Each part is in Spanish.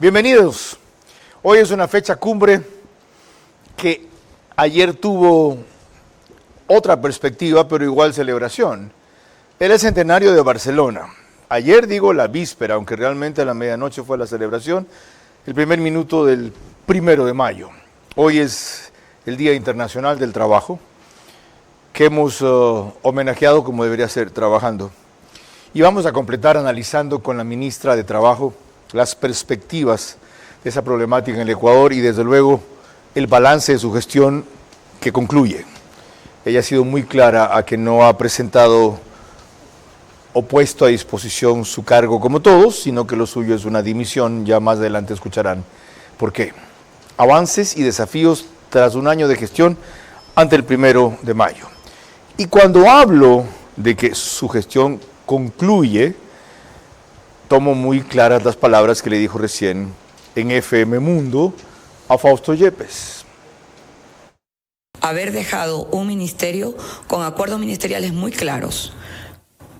Bienvenidos. Hoy es una fecha cumbre que ayer tuvo otra perspectiva, pero igual celebración. Era el centenario de Barcelona. Ayer digo la víspera, aunque realmente a la medianoche fue la celebración, el primer minuto del 1 de mayo. Hoy es el Día Internacional del Trabajo, que hemos homenajeado como debería ser, trabajando. Y vamos a completar analizando con la ministra de Trabajo las perspectivas de esa problemática en el Ecuador y desde luego el balance de su gestión que concluye. Ella ha sido muy clara a que no ha presentado o puesto a disposición su cargo como todos, sino que lo suyo es una dimisión. Ya más adelante escucharán por qué. Avances y desafíos tras un año de gestión ante el 1 de mayo. Y cuando hablo de que su gestión concluye, tomo muy claras las palabras que le dijo recién en FM Mundo a Fausto Yepes. Haber dejado un ministerio con acuerdos ministeriales muy claros,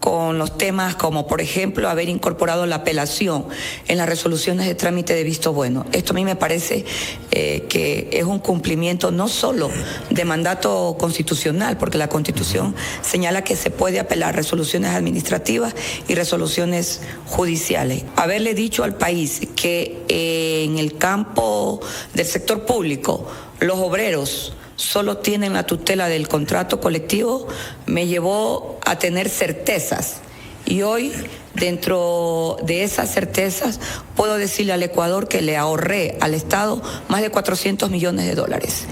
con los temas como, por ejemplo, haber incorporado la apelación en las resoluciones de trámite de visto bueno. Esto a mí me parece que es un cumplimiento no solo de mandato constitucional, porque la Constitución señala que se puede apelar resoluciones administrativas y resoluciones judiciales. Haberle dicho al país que en el campo del sector público los obreros solo tienen la tutela del contrato colectivo, me llevó a tener certezas. Y hoy, dentro de esas certezas, puedo decirle al Ecuador que le ahorré al Estado más de 400 millones de dólares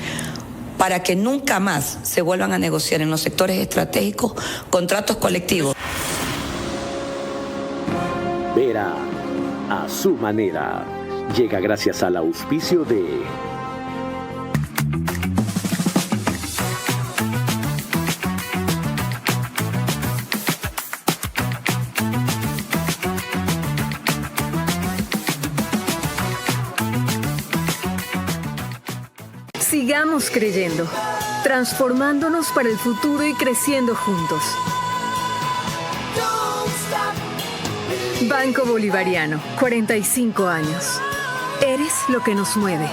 para que nunca más se vuelvan a negociar en los sectores estratégicos contratos colectivos. Vera, a su manera, llega gracias al auspicio de... Sigamos creyendo, transformándonos para el futuro y creciendo juntos. Banco Bolivariano, 45 años. Eres lo que nos mueve.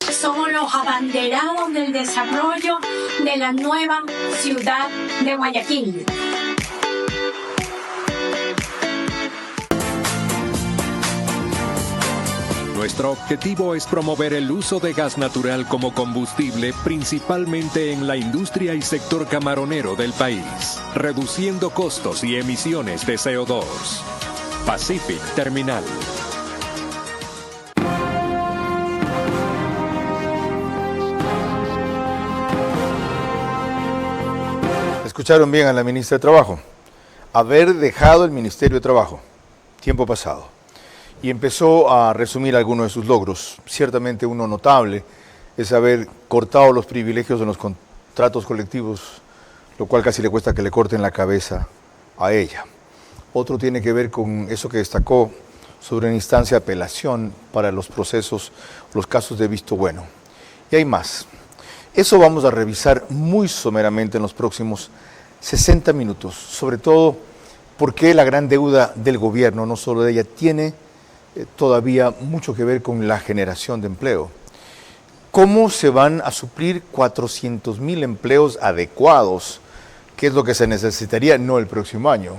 Somos los abanderados del desarrollo de la nueva ciudad de Guayaquil. Nuestro objetivo es promover el uso de gas natural como combustible, principalmente en la industria y sector camaronero del país, reduciendo costos y emisiones de CO2. Pacific Terminal. Escucharon bien a la ministra de Trabajo. Haber dejado el Ministerio de Trabajo, tiempo pasado. Y empezó a resumir algunos de sus logros. Ciertamente uno notable es haber cortado los privilegios en los contratos colectivos, lo cual casi le cuesta que le corten la cabeza a ella. Otro tiene que ver con eso que destacó sobre una instancia de apelación para los procesos, los casos de visto bueno. Y hay más. Eso vamos a revisar muy someramente en los próximos 60 minutos, sobre todo porque la gran deuda del gobierno, no solo de ella, tiene todavía mucho que ver con la generación de empleo. ¿Cómo se van a suplir 400.000 empleos adecuados? ¿Qué es lo que se necesitaría? No el próximo año.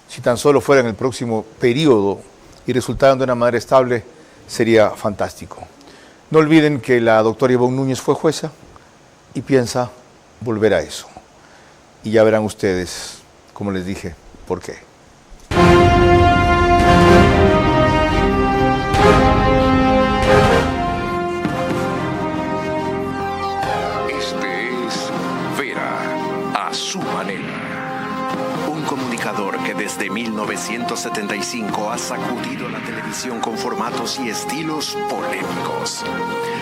Si tan solo fuera en el próximo periodo y resultaran de una manera estable, sería fantástico. No olviden que la doctora Ivonne Núñez fue jueza y piensa volver a eso. Y ya verán ustedes, como les dije, por qué. Que desde 1975 ha sacudido la televisión con formatos y estilos polémicos,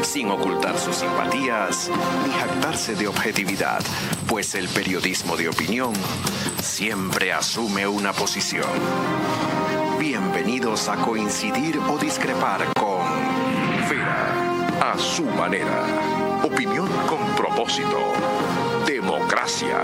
sin ocultar sus simpatías ni jactarse de objetividad, pues el periodismo de opinión siempre asume una posición. Bienvenidos a coincidir o discrepar con Vera, a su manera. Opinión con propósito. Democracia.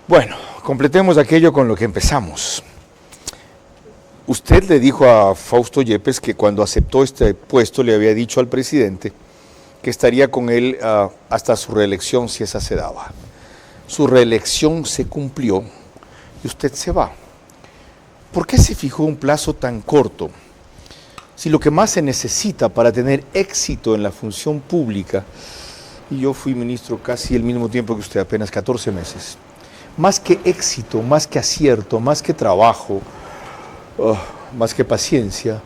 Bueno, completemos aquello con lo que empezamos. Usted le dijo a Fausto Yepes que cuando aceptó este puesto le había dicho al presidente que estaría con él hasta su reelección si esa se daba. Su reelección se cumplió y usted se va. ¿Por qué se fijó un plazo tan corto? Si lo que más se necesita para tener éxito en la función pública, y yo fui ministro casi el mismo tiempo que usted, apenas 14 meses, más que éxito, más que acierto, más que trabajo, más que paciencia,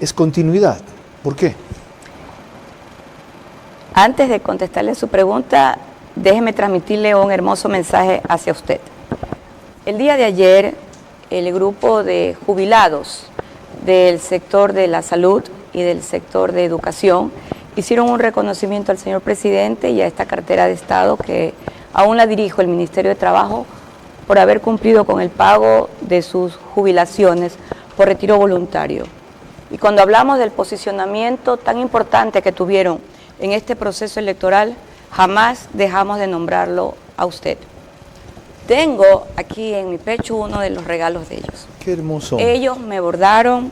es continuidad. ¿Por qué? Antes de contestarle su pregunta, déjeme transmitirle un hermoso mensaje hacia usted. El día de ayer, el grupo de jubilados del sector de la salud y del sector de educación hicieron un reconocimiento al señor presidente y a esta cartera de Estado que aún la dirijo, el Ministerio de Trabajo, por haber cumplido con el pago de sus jubilaciones por retiro voluntario. Y cuando hablamos del posicionamiento tan importante que tuvieron en este proceso electoral, jamás dejamos de nombrarlo a usted. Tengo aquí en mi pecho uno de los regalos de ellos. Qué hermoso. Ellos me bordaron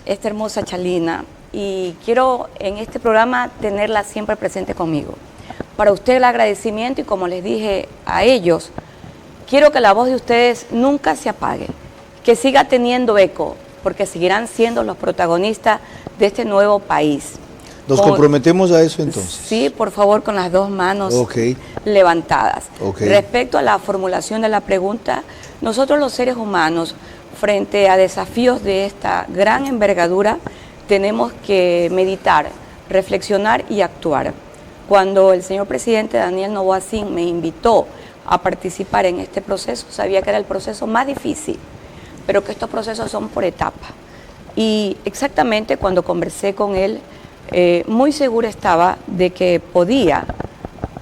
esta hermosa chalina y quiero en este programa tenerla siempre presente conmigo. Para usted el agradecimiento y como les dije a ellos, quiero que la voz de ustedes nunca se apague, que siga teniendo eco, porque seguirán siendo los protagonistas de este nuevo país. ¿Nos comprometemos a eso entonces? Sí, por favor, con las dos manos levantadas. Respecto a la formulación de la pregunta, nosotros los seres humanos, frente a desafíos de esta gran envergadura, tenemos que meditar, reflexionar y actuar. Cuando el señor presidente Daniel Noboa Sin me invitó a participar en este proceso, sabía que era el proceso más difícil, pero que estos procesos son por etapa. Y exactamente cuando conversé con él, muy segura estaba de que podía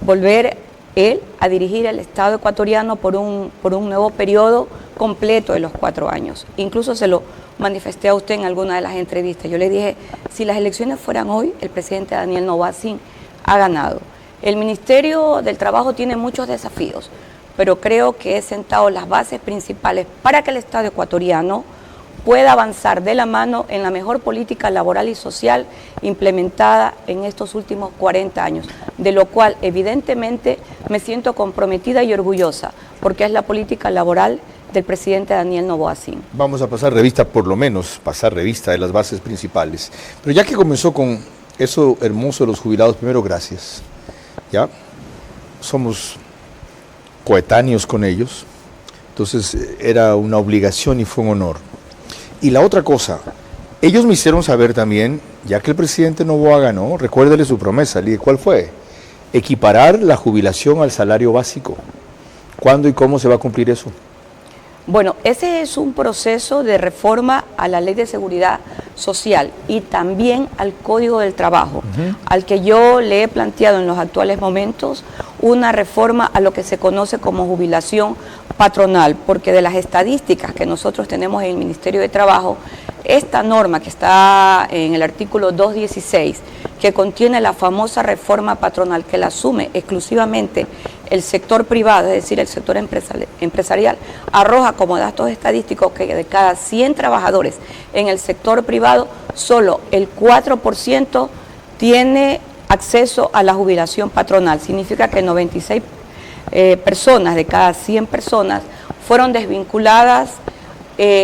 volver él a dirigir el Estado ecuatoriano por un nuevo periodo completo de los 4 años. Incluso se lo manifesté a usted en alguna de las entrevistas. Yo le dije, si las elecciones fueran hoy, el presidente Daniel Noboa Sin ha ganado. El Ministerio del Trabajo tiene muchos desafíos, pero creo que he sentado las bases principales para que el Estado ecuatoriano pueda avanzar de la mano en la mejor política laboral y social implementada en estos últimos 40 años, de lo cual evidentemente me siento comprometida y orgullosa, porque es la política laboral del presidente Daniel Noboa Sin. Vamos a pasar revista, por lo menos, pasar revista de las bases principales. Pero ya que comenzó con eso hermoso de los jubilados, primero gracias. Ya somos coetáneos con ellos, entonces era una obligación y fue un honor. Y la otra cosa, ellos me hicieron saber también, ya que el presidente Noboa ganó, recuérdele su promesa, le dije, ¿cuál fue? Equiparar la jubilación al salario básico. ¿Cuándo y cómo se va a cumplir eso? Bueno, ese es un proceso de reforma a la Ley de Seguridad Social y también al Código del Trabajo, al que yo le he planteado en los actuales momentos una reforma a lo que se conoce como jubilación patronal, porque de las estadísticas que nosotros tenemos en el Ministerio de Trabajo, esta norma que está en el artículo 216, que contiene la famosa reforma patronal que la asume exclusivamente el sector privado, es decir, el sector empresarial, arroja como datos estadísticos que de cada 100 trabajadores en el sector privado, solo el 4% tiene acceso a la jubilación patronal. Significa que 96 personas de cada 100 personas fueron desvinculadas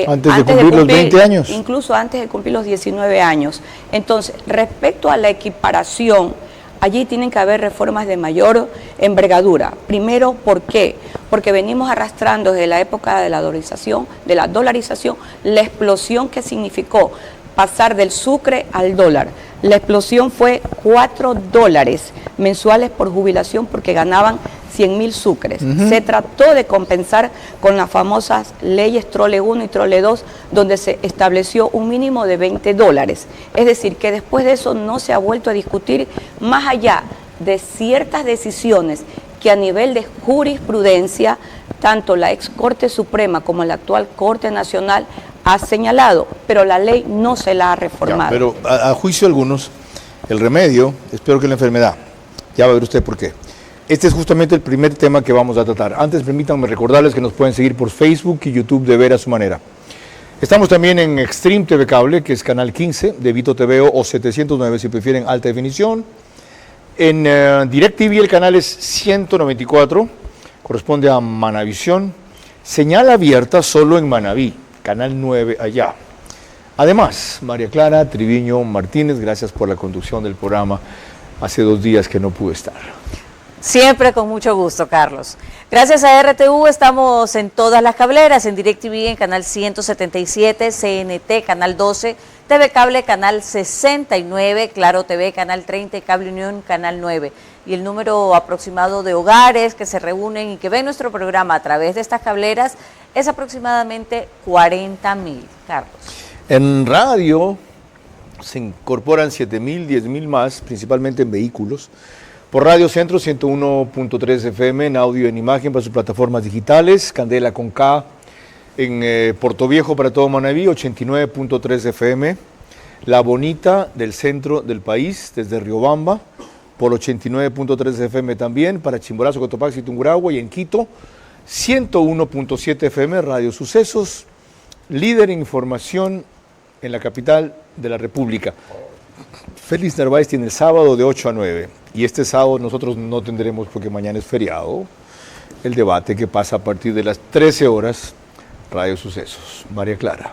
antes de cumplir los 20 años. Incluso antes de cumplir los 19 años. Entonces, respecto a la equiparación, allí tienen que haber reformas de mayor envergadura. Primero, ¿por qué? Porque venimos arrastrando desde la época de la dolarización, la explosión que significó pasar del sucre al dólar. La explosión fue $4 mensuales por jubilación porque ganaban 100.000 sucres. Se trató de compensar con las famosas leyes Trole 1 y Trole 2, donde se estableció un mínimo de $20. Es decir, que después de eso no se ha vuelto a discutir, más allá de ciertas decisiones que a nivel de jurisprudencia, tanto la ex Corte Suprema como la actual Corte Nacional ha señalado, pero la ley no se la ha reformado. Ya, pero a juicio de algunos, el remedio es peor que la enfermedad. Ya va a ver usted por qué. Este es justamente el primer tema que vamos a tratar. Antes, permítanme recordarles que nos pueden seguir por Facebook y YouTube de Ver a su Manera. Estamos también en Extreme TV Cable, que es canal 15 de Vito TV o 709 si prefieren alta definición. En DirecTV el canal es 194, corresponde a Manavisión. Señal abierta solo en Manaví, canal 9 allá. Además, María Clara Triviño Martínez, gracias por la conducción del programa. Hace 2 días que no pude estar. Siempre con mucho gusto, Carlos. Gracias a RTU estamos en todas las cableras, en DirecTV en canal 177, CNT canal 12, TV Cable canal 69, Claro TV canal 30 y Cable Unión canal 9. Y el número aproximado de hogares que se reúnen y que ven nuestro programa a través de estas cableras es aproximadamente 40,000, Carlos. En radio se incorporan 7,000, 10,000 más, principalmente en vehículos. Por Radio Centro 101.3 FM, en audio y en imagen para sus plataformas digitales. Candela con K en Portoviejo para todo Manaví, 89.3 FM. La Bonita del centro del país, desde Riobamba, por 89.3 FM también. Para Chimborazo, Cotopaxi, Tungurahua y en Quito, 101.7 FM, Radio Sucesos. Líder en información en la capital de la República. Félix Narváez tiene el sábado de 8 a 9 y este sábado nosotros no tendremos, porque mañana es feriado, el debate que pasa a partir de las 13 horas, Radio Sucesos. María Clara.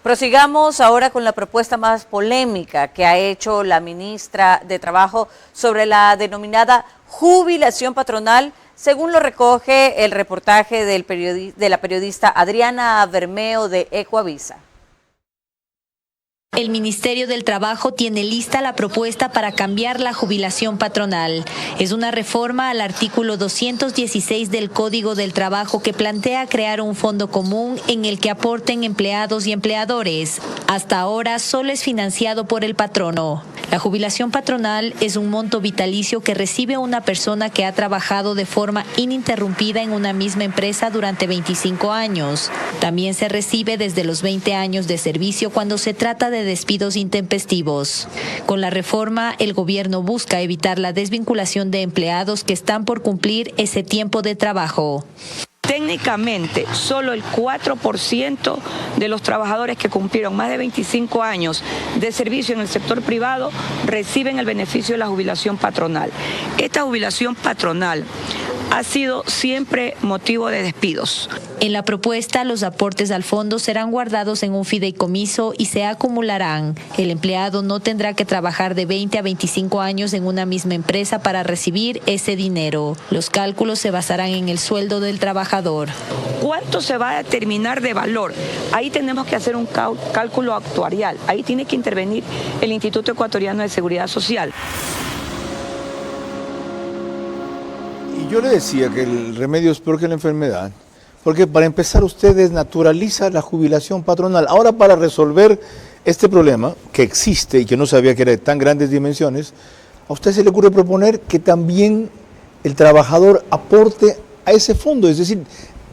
Prosigamos ahora con la propuesta más polémica que ha hecho la ministra de Trabajo sobre la denominada jubilación patronal, según lo recoge el reportaje de la periodista Adriana Bermeo de Ecoavisa. El Ministerio del Trabajo tiene lista la propuesta para cambiar la jubilación patronal. Es una reforma al artículo 216 del Código del Trabajo que plantea crear un fondo común en el que aporten empleados y empleadores. Hasta ahora solo es financiado por el patrono. La jubilación patronal es un monto vitalicio que recibe una persona que ha trabajado de forma ininterrumpida en una misma empresa durante 25 años. También se recibe desde los 20 años de servicio cuando se trata de despidos intempestivos. Con la reforma, el gobierno busca evitar la desvinculación de empleados que están por cumplir ese tiempo de trabajo. Técnicamente, solo el 4% de los trabajadores que cumplieron más de 25 años de servicio en el sector privado reciben el beneficio de la jubilación patronal. Esta jubilación patronal ha sido siempre motivo de despidos. En la propuesta, los aportes al fondo serán guardados en un fideicomiso y se acumularán. El empleado no tendrá que trabajar de 20 a 25 años en una misma empresa para recibir ese dinero. Los cálculos se basarán en el sueldo del trabajador. ¿Cuánto se va a determinar de valor? Ahí tenemos que hacer un cálculo actuarial. Ahí tiene que intervenir el Instituto Ecuatoriano de Seguridad Social. Yo le decía que el remedio es peor que la enfermedad, porque para empezar usted desnaturaliza la jubilación patronal. Ahora, para resolver este problema que existe y que no sabía que era de tan grandes dimensiones, a usted se le ocurre proponer que también el trabajador aporte a ese fondo, es decir,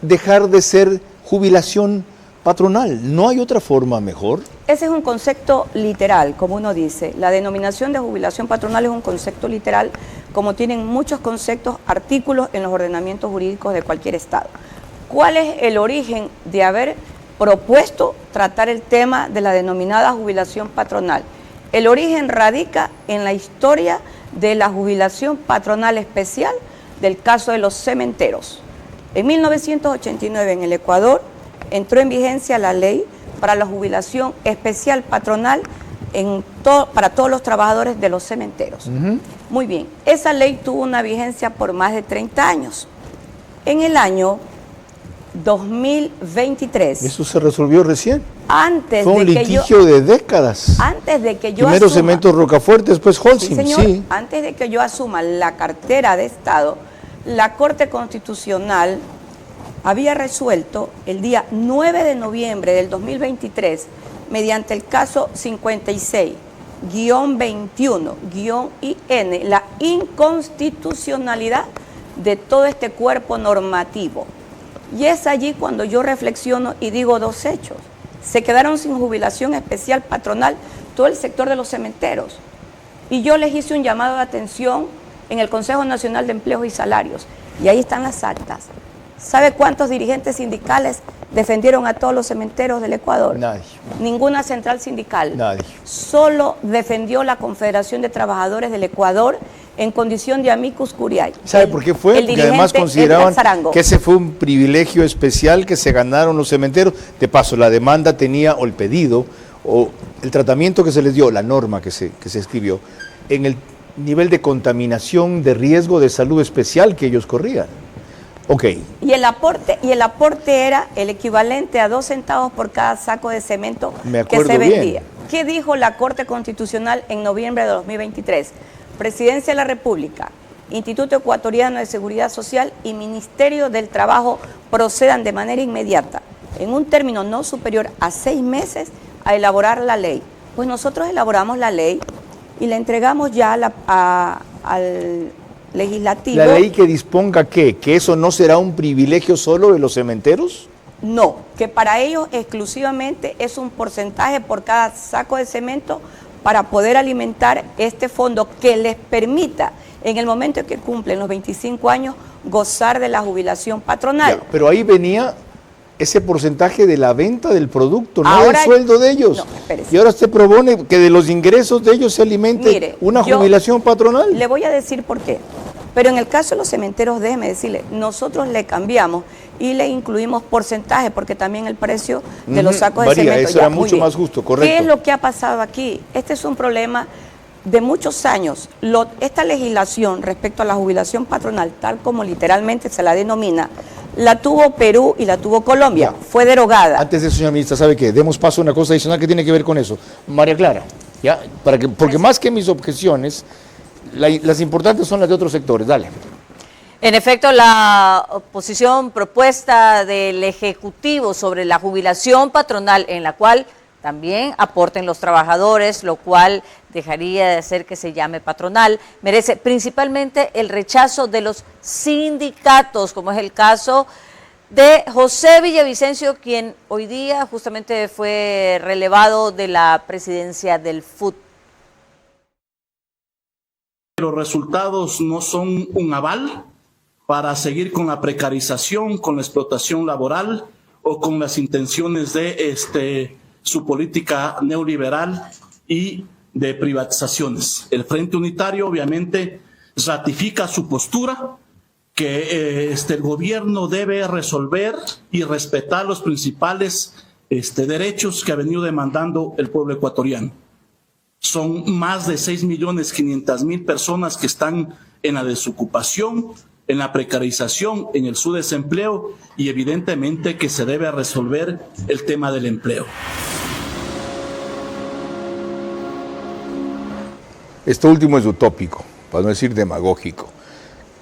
dejar de ser jubilación patronal. ¿No hay otra forma mejor? Ese es un concepto literal, como uno dice. La denominación de jubilación patronal es un concepto literal, como tienen muchos conceptos, artículos en los ordenamientos jurídicos de cualquier estado. ¿Cuál es el origen de haber propuesto tratar el tema de la denominada jubilación patronal? El origen radica en la historia de la jubilación patronal especial del caso de los cementeros. En 1989 en el Ecuador entró en vigencia la ley para la jubilación especial patronal para todos los trabajadores de los cementeros. Muy bien, esa ley tuvo una vigencia por más de 30 años. En el año 2023... Eso se resolvió recién. Fue un litigio de décadas. Antes de que yo Primero Cementos Rocafuerte, después Holcim. Sí, señor. Sí. Antes de que yo asuma la cartera de Estado, la Corte Constitucional había resuelto el día 9 de noviembre del 2023, mediante el caso 56-21-IN, la inconstitucionalidad de todo este cuerpo normativo. Y es allí cuando yo reflexiono y digo dos hechos. Se quedaron sin jubilación especial patronal todo el sector de los cementeros. Y yo les hice un llamado de atención en el Consejo Nacional de Empleos y Salarios, y ahí están las actas. ¿Sabe cuántos dirigentes sindicales defendieron a todos los cementeros del Ecuador? Nadie. Ninguna central sindical. Nadie. Solo defendió la Confederación de Trabajadores del Ecuador en condición de amicus curiae. ¿Sabe por qué fue? Porque además consideraban que ese fue un privilegio especial que se ganaron los cementeros. De paso, la demanda tenía, o el pedido, o el tratamiento que se les dio, la norma que se escribió, en el nivel de contaminación, de riesgo de salud especial que ellos corrían. Ok. Y el aporte era el equivalente a 2 centavos por cada saco de cemento que se vendía. Bien. ¿Qué dijo la Corte Constitucional en noviembre de 2023? Presidencia de la República, Instituto Ecuatoriano de Seguridad Social y Ministerio del Trabajo procedan de manera inmediata, en un término no superior a 6 meses, a elaborar la ley. Pues nosotros elaboramos la ley y la entregamos ya al legislativo. ¿La ley que disponga qué? ¿Que eso no será un privilegio solo de los cementeros? No, que para ellos exclusivamente es un porcentaje por cada saco de cemento para poder alimentar este fondo que les permita, en el momento en que cumplen los 25 años, gozar de la jubilación patronal. Ya, pero ahí venía ese porcentaje de la venta del producto, no del sueldo de ellos. No, espérese. Y ahora usted propone que de los ingresos de ellos se alimente una jubilación patronal. Le voy a decir por qué. Pero en el caso de los cementeros, déjeme decirle, nosotros le cambiamos y le incluimos porcentaje, porque también el precio de los sacos de cemento eso era mucho más justo, correcto. ¿Qué es lo que ha pasado aquí? Este es un problema de muchos años. Esta legislación respecto a la jubilación patronal, tal como literalmente se la denomina, la tuvo Perú y la tuvo Colombia, fue derogada. Antes de eso, señora ministra, ¿sabe qué? Demos paso a una cosa adicional que tiene que ver con eso. María Clara, ¿ya? Porque más que mis objeciones, las importantes son las de otros sectores. Dale. En efecto, la posición propuesta del Ejecutivo sobre la jubilación patronal, en la cual también aporten los trabajadores, lo cual dejaría de hacer que se llame patronal, merece principalmente el rechazo de los sindicatos, como es el caso de José Villavicencio, quien hoy día justamente fue relevado de la presidencia del FUT. Los resultados no son un aval para seguir con la precarización, con la explotación laboral o con las intenciones de su política neoliberal y de privatizaciones. El Frente Unitario obviamente ratifica su postura que el gobierno debe resolver y respetar los principales derechos que ha venido demandando el pueblo ecuatoriano. Son más de 6.500.000 personas que están en la desocupación, en la precarización, en el subdesempleo, y evidentemente que se debe resolver el tema del empleo. Esto último es utópico, para no decir demagógico,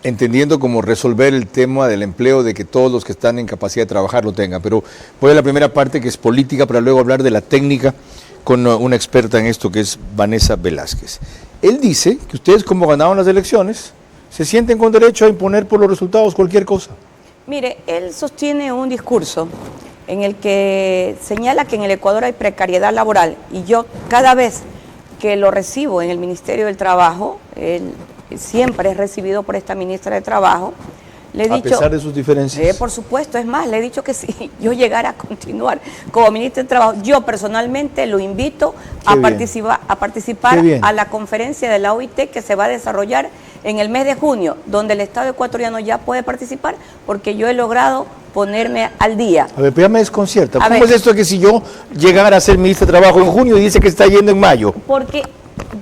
entendiendo cómo resolver el tema del empleo, de que todos los que están en capacidad de trabajar lo tengan. Pero voy a la primera parte, que es política, para luego hablar de la técnica con una experta en esto, que es Vanessa Velázquez. Él dice que ustedes, como ganaron las elecciones, se sienten con derecho a imponer por los resultados cualquier cosa. Mire, él sostiene un discurso en el que señala que en el Ecuador hay precariedad laboral, y yo cada vez que lo recibo en el Ministerio del Trabajo, él siempre es recibido por esta ministra de Trabajo, le he dicho, a pesar de sus diferencias. Por supuesto, es más, le he dicho que si yo llegara a continuar como ministra de Trabajo, yo personalmente lo invito a participar a la conferencia de la OIT que se va a desarrollar en el mes de junio, donde el Estado ecuatoriano ya puede participar, porque yo he logrado ponerme al día. A ver, pero ya me desconcierta. ¿Cómo es esto que si yo llegara a ser ministra de Trabajo en junio y dice que está yendo en mayo? Porque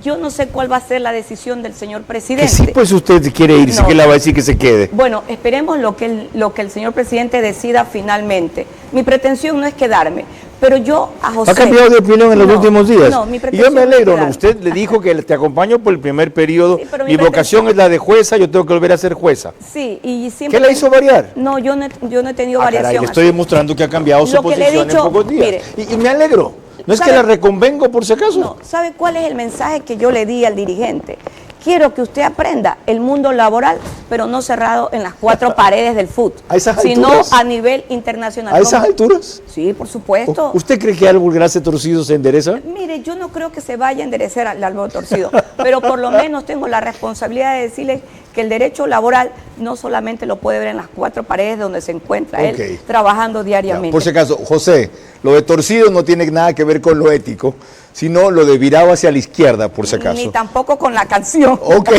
yo no sé cuál va a ser la decisión del señor presidente. Que sí, pues usted quiere irse, no. ¿Qué le va a decir que se quede? Bueno, esperemos lo que el señor presidente decida finalmente. Mi pretensión no es quedarme, pero yo a José... ¿Ha cambiado de opinión en los últimos días? No, mi pretensión. Y yo me alegro, no, usted le dijo que te acompaño por el primer periodo, sí, mi vocación es la de jueza, yo tengo que volver a ser jueza. Sí, y siempre... ¿Qué la hizo variar? No, yo no he tenido variación. Caray, le estoy demostrando que ha cambiado su posición en pocos días. Mire, y me alegro. No es que la reconvengo por si acaso. No, ¿sabe cuál es el mensaje que yo le di al dirigente? Quiero que usted aprenda el mundo laboral, pero no cerrado en las 4 paredes del FUT, sino a nivel internacional. ¿A esas alturas? Sí, por supuesto. ¿Usted cree que algo grande torcido se endereza? Mire, yo no creo que se vaya a enderecer al árbol torcido, pero por lo menos tengo la responsabilidad de decirle que el derecho laboral no solamente lo puede ver en las cuatro paredes donde se encuentra él trabajando diariamente. Ya, por si acaso, José, lo de torcido no tiene nada que ver con lo ético, sino lo de virado hacia la izquierda, por si acaso. Ni tampoco con la canción. Ok,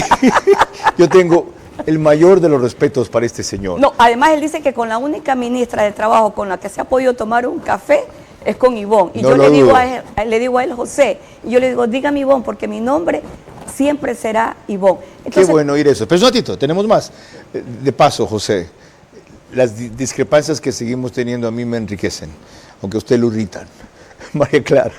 yo tengo el mayor de los respetos para este señor. No, además él dice que con la única ministra de Trabajo con la que se ha podido tomar un café es con Ivonne. Y no yo le digo a él, José, y yo le digo, dígame Ivonne, porque mi nombre siempre será Ivonne. Entonces, qué bueno oír eso. Pero un ratito, tenemos más. De paso, José, las discrepancias que seguimos teniendo a mí me enriquecen, aunque a usted lo irritan. María Clara.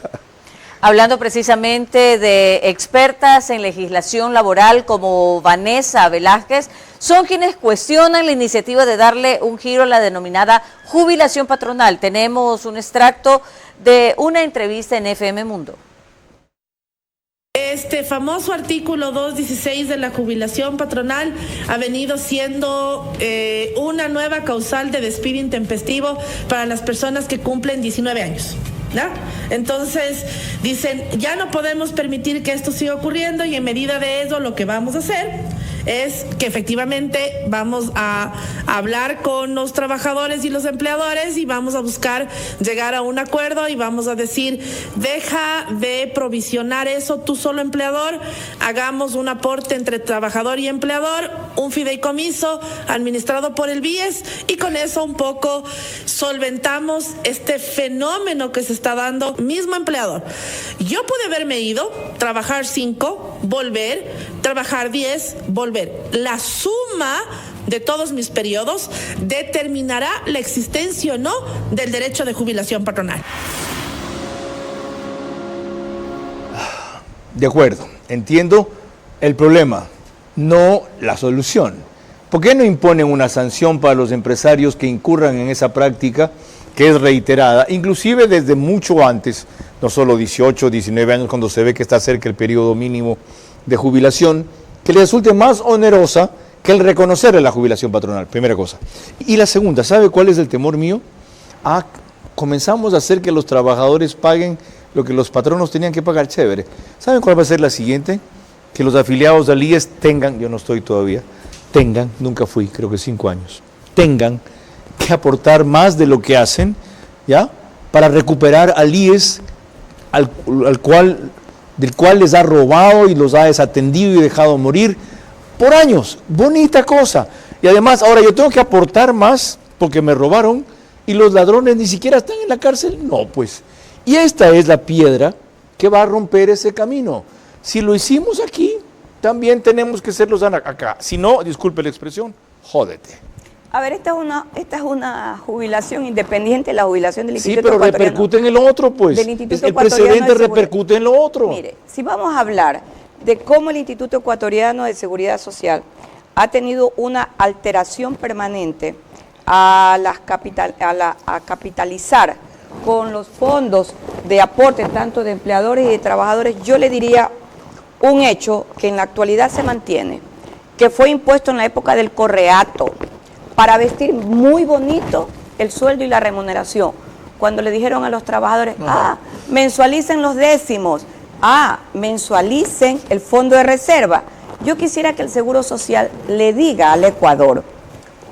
Hablando precisamente de expertas en legislación laboral como Vanessa Velázquez, son quienes cuestionan la iniciativa de darle un giro a la denominada jubilación patronal. Tenemos un extracto de una entrevista en FM Mundo. Este famoso artículo 216 de la jubilación patronal ha venido siendo una nueva causal de despido intempestivo para las personas que cumplen 19 años. ¿No? Entonces dicen, ya no podemos permitir que esto siga ocurriendo y en medida de eso lo que vamos a hacer es que efectivamente vamos a hablar con los trabajadores y los empleadores y vamos a buscar llegar a un acuerdo y vamos a decir, deja de provisionar eso tú solo empleador, hagamos un aporte entre trabajador y empleador, un fideicomiso administrado por el BIES y con eso un poco solventamos este fenómeno que se está dando mismo empleador. Yo pude haberme ido, trabajar 5, volver, trabajar 10, volver. La suma de todos mis periodos determinará la existencia o no del derecho de jubilación patronal. De acuerdo, entiendo el problema, no la solución. ¿Por qué no imponen una sanción para los empresarios que incurran en esa práctica que es reiterada, inclusive desde mucho antes, no solo 18, 19 años, cuando se ve que está cerca el periodo mínimo de jubilación, que le resulte más onerosa que el reconocerle la jubilación patronal, primera cosa. Y la segunda, ¿sabe cuál es el temor mío? Comenzamos a hacer que los trabajadores paguen lo que los patronos tenían que pagar, chévere. ¿Saben cuál va a ser la siguiente? Que los afiliados del IES tengan, yo no estoy todavía, nunca fui, creo que 5 años, tengan que aportar más de lo que hacen, ¿ya? Para recuperar al IES del cual les ha robado y los ha desatendido y dejado morir por años. Bonita cosa. Y además, ahora yo tengo que aportar más porque me robaron y los ladrones ni siquiera están en la cárcel. No, pues. Y esta es la piedra que va a romper ese camino. Si lo hicimos aquí, también tenemos que hacerlo acá. Si no, disculpe la expresión, jódete. A ver, esta es una jubilación independiente de la jubilación del Instituto Ecuatoriano. Sí, pero repercute en el otro, pues. El precedente repercute en lo otro. Mire, si vamos a hablar de cómo el Instituto Ecuatoriano de Seguridad Social ha tenido una alteración permanente a capitalizar con los fondos de aporte tanto de empleadores y de trabajadores, yo le diría un hecho que en la actualidad se mantiene, que fue impuesto en la época del correato, para vestir muy bonito el sueldo y la remuneración. Cuando le dijeron a los trabajadores, mensualicen los décimos, mensualicen el fondo de reserva. Yo quisiera que el Seguro Social le diga al Ecuador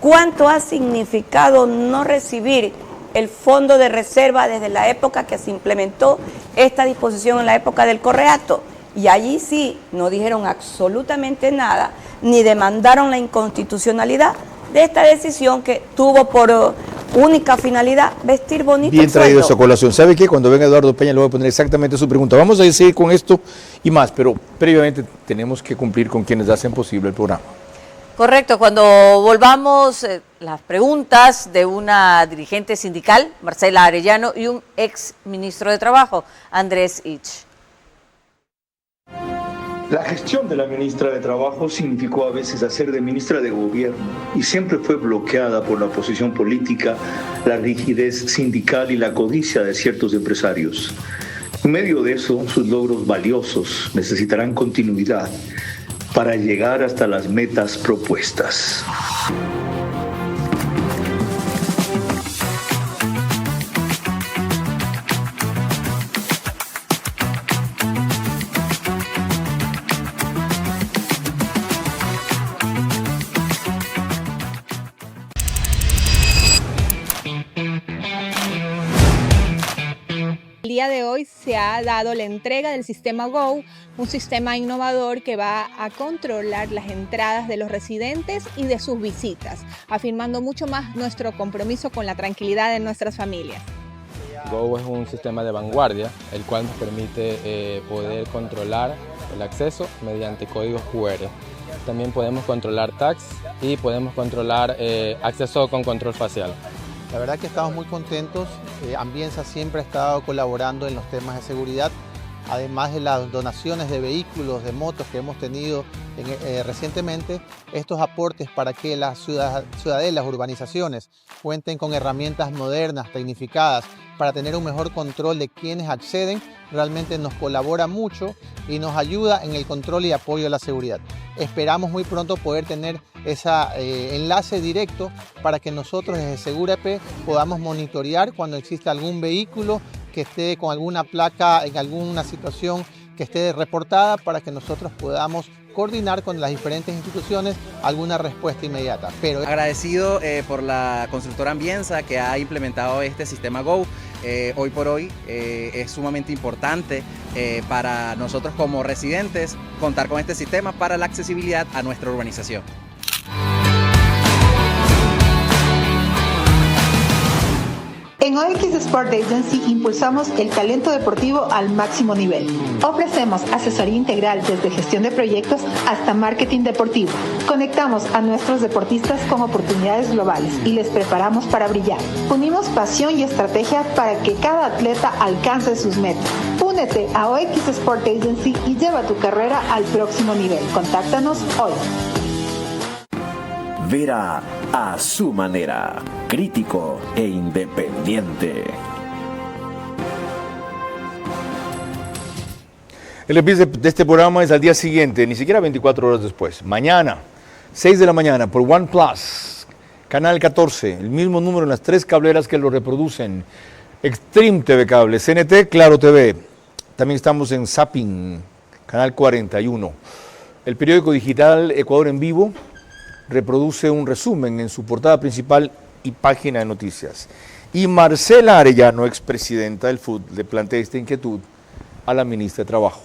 cuánto ha significado no recibir el fondo de reserva desde la época que se implementó esta disposición en la época del correato. Y allí sí no dijeron absolutamente nada, ni demandaron la inconstitucionalidad de esta decisión que tuvo por única finalidad vestir bonito. Bien traído esa colación. ¿Sabe qué? Cuando venga Eduardo Peña le voy a poner exactamente su pregunta. Vamos a seguir con esto y más, pero previamente tenemos que cumplir con quienes hacen posible el programa. Correcto. Cuando volvamos, las preguntas de una dirigente sindical, Marcela Arellano, y un ex ministro de Trabajo, Andrés Ich. La gestión de la ministra de Trabajo significó a veces hacer de ministra de Gobierno y siempre fue bloqueada por la oposición política, la rigidez sindical y la codicia de ciertos empresarios. En medio de eso, sus logros valiosos necesitarán continuidad para llegar hasta las metas propuestas. El día de hoy se ha dado la entrega del sistema GO, un sistema innovador que va a controlar las entradas de los residentes y de sus visitas, afirmando mucho más nuestro compromiso con la tranquilidad de nuestras familias. GO es un sistema de vanguardia, el cual nos permite poder controlar el acceso mediante códigos QR. También podemos controlar tags y podemos controlar acceso con control facial. La verdad que estamos muy contentos. Ambienza siempre ha estado colaborando en los temas de seguridad, además de las donaciones de vehículos, de motos que hemos tenido recientemente. Estos aportes para que las ciudadelas, urbanizaciones cuenten con herramientas modernas, tecnificadas, para tener un mejor control de quienes acceden, realmente nos colabora mucho y nos ayuda en el control y apoyo a la seguridad. Esperamos muy pronto poder tener ese enlace directo para que nosotros desde Segura-EP podamos monitorear cuando exista algún vehículo que esté con alguna placa en alguna situación que esté reportada, para que nosotros podamos coordinar con las diferentes instituciones alguna respuesta inmediata. Agradecido por la constructora Ambienza que ha implementado este sistema GO. Hoy por hoy es sumamente importante para nosotros como residentes contar con este sistema para la accesibilidad a nuestra urbanización. En OX Sport Agency impulsamos el talento deportivo al máximo nivel. Ofrecemos asesoría integral desde gestión de proyectos hasta marketing deportivo. Conectamos a nuestros deportistas con oportunidades globales y les preparamos para brillar. Unimos pasión y estrategia para que cada atleta alcance sus metas. Únete a OX Sport Agency y lleva tu carrera al próximo nivel. Contáctanos hoy. Vera a su manera, crítico e independiente. El reprise de este programa es al día siguiente, ni siquiera 24 horas después. Mañana, 6 de la mañana, por OnePlus, Canal 14, el mismo número en las 3 cableras que lo reproducen. Extreme TV Cable, CNT, Claro TV. También estamos en Zapping, Canal 41. El periódico digital Ecuador en Vivo reproduce un resumen en su portada principal y página de noticias. Y Marcela Arellano, expresidenta del FUT, le plantea esta inquietud a la ministra de Trabajo.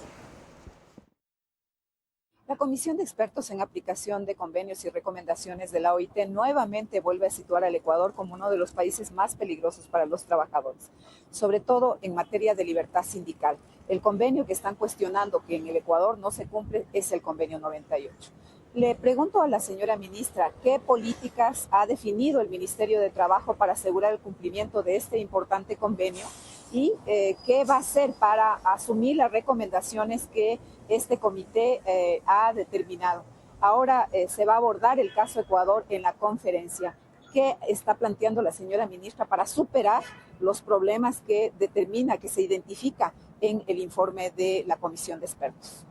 La Comisión de Expertos en Aplicación de Convenios y Recomendaciones de la OIT nuevamente vuelve a situar al Ecuador como uno de los países más peligrosos para los trabajadores, sobre todo en materia de libertad sindical. El convenio que están cuestionando que en el Ecuador no se cumple es el convenio 98. Le pregunto a la señora ministra, ¿qué políticas ha definido el Ministerio de Trabajo para asegurar el cumplimiento de este importante convenio? ¿Y qué va a hacer para asumir las recomendaciones que este comité ha determinado? Ahora se va a abordar el caso Ecuador en la conferencia. ¿Qué está planteando la señora ministra para superar los problemas que determina, que se identifica en el informe de la Comisión de Expertos?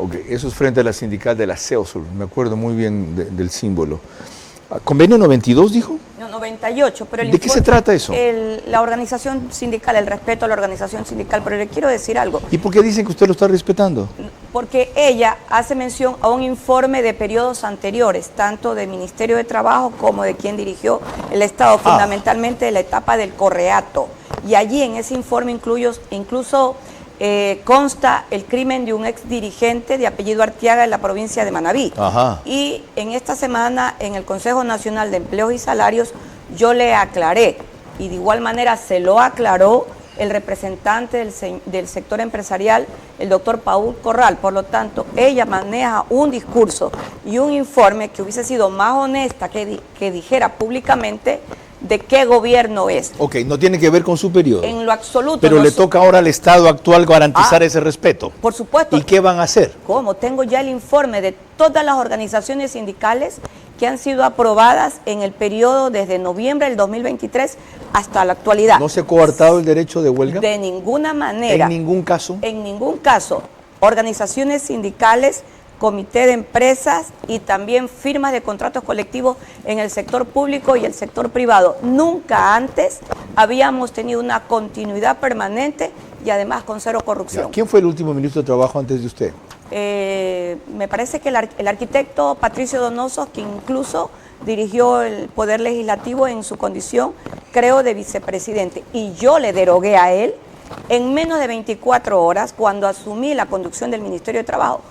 Ok, eso es frente a la sindical de la CEOSUR, me acuerdo muy bien del símbolo. ¿Convenio 92 dijo? No, 98. Pero ¿De qué se trata eso? La organización sindical, el respeto a la organización sindical, pero le quiero decir algo. ¿Y por qué dicen que usted lo está respetando? Porque ella hace mención a un informe de periodos anteriores, tanto del Ministerio de Trabajo como de quien dirigió el Estado, fundamentalmente de la etapa del Correato. Y allí en ese informe incluso consta el crimen de un ex dirigente de apellido Arteaga en la provincia de Manabí. Ajá. Y en esta semana en el Consejo Nacional de Empleos y Salarios yo le aclaré, y de igual manera se lo aclaró el representante del sector empresarial, el doctor Paul Corral. Por lo tanto, ella maneja un discurso y un informe que hubiese sido más honesta que dijera públicamente de qué gobierno es. Ok, no tiene que ver con su periodo. En lo absoluto. Pero le toca ahora al Estado actual garantizar ese respeto. Por supuesto. ¿Y qué van a hacer? ¿Cómo? Tengo ya el informe de todas las organizaciones sindicales que han sido aprobadas en el periodo desde noviembre del 2023 hasta la actualidad. ¿No se ha coartado el derecho de huelga? De ninguna manera. ¿En ningún caso? En ningún caso. Organizaciones sindicales, comité de empresas y también firmas de contratos colectivos en el sector público y el sector privado. Nunca antes habíamos tenido una continuidad permanente y además con cero corrupción. ¿Quién fue el último ministro de Trabajo antes de usted? Me parece que el arquitecto Patricio Donoso, que incluso dirigió el Poder Legislativo en su condición, creo, de vicepresidente. Y yo le derogué a él En menos de 24 horas, cuando asumí la conducción del Ministerio de Trabajo,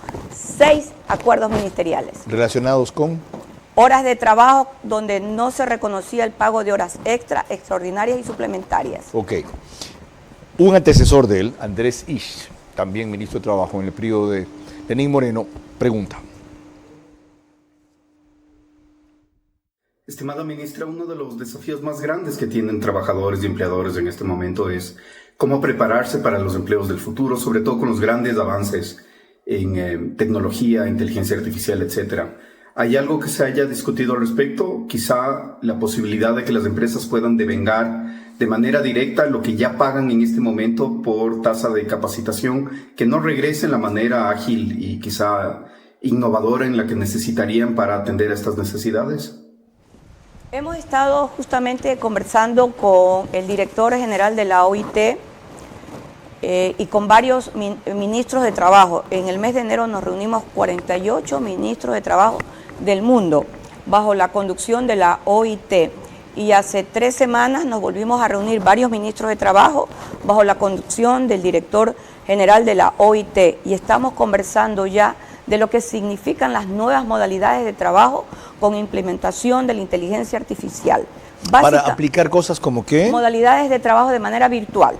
6 acuerdos ministeriales. ¿Relacionados con? Horas de trabajo donde no se reconocía el pago de horas extra, extraordinarias y suplementarias. Ok. Un antecesor de él, Andrés Isch, también ministro de Trabajo en el periodo de Lenín Moreno, pregunta. Estimada ministra, uno de los desafíos más grandes que tienen trabajadores y empleadores en este momento es cómo prepararse para los empleos del futuro, sobre todo con los grandes avances en tecnología, inteligencia artificial, etc. ¿Hay algo que se haya discutido al respecto? Quizá la posibilidad de que las empresas puedan devengar de manera directa lo que ya pagan en este momento por tasa de capacitación, que no regresen la manera ágil y quizá innovadora en la que necesitarían para atender a estas necesidades. Hemos estado justamente conversando con el director general de la OIT y con varios ministros de trabajo. En el mes de enero nos reunimos 48 ministros de trabajo del mundo bajo la conducción de la OIT. Y hace 3 semanas nos volvimos a reunir varios ministros de trabajo bajo la conducción del director general de la OIT. Y estamos conversando ya de lo que significan las nuevas modalidades de trabajo con implementación de la inteligencia artificial. Para aplicar cosas como qué? Modalidades de trabajo de manera virtual.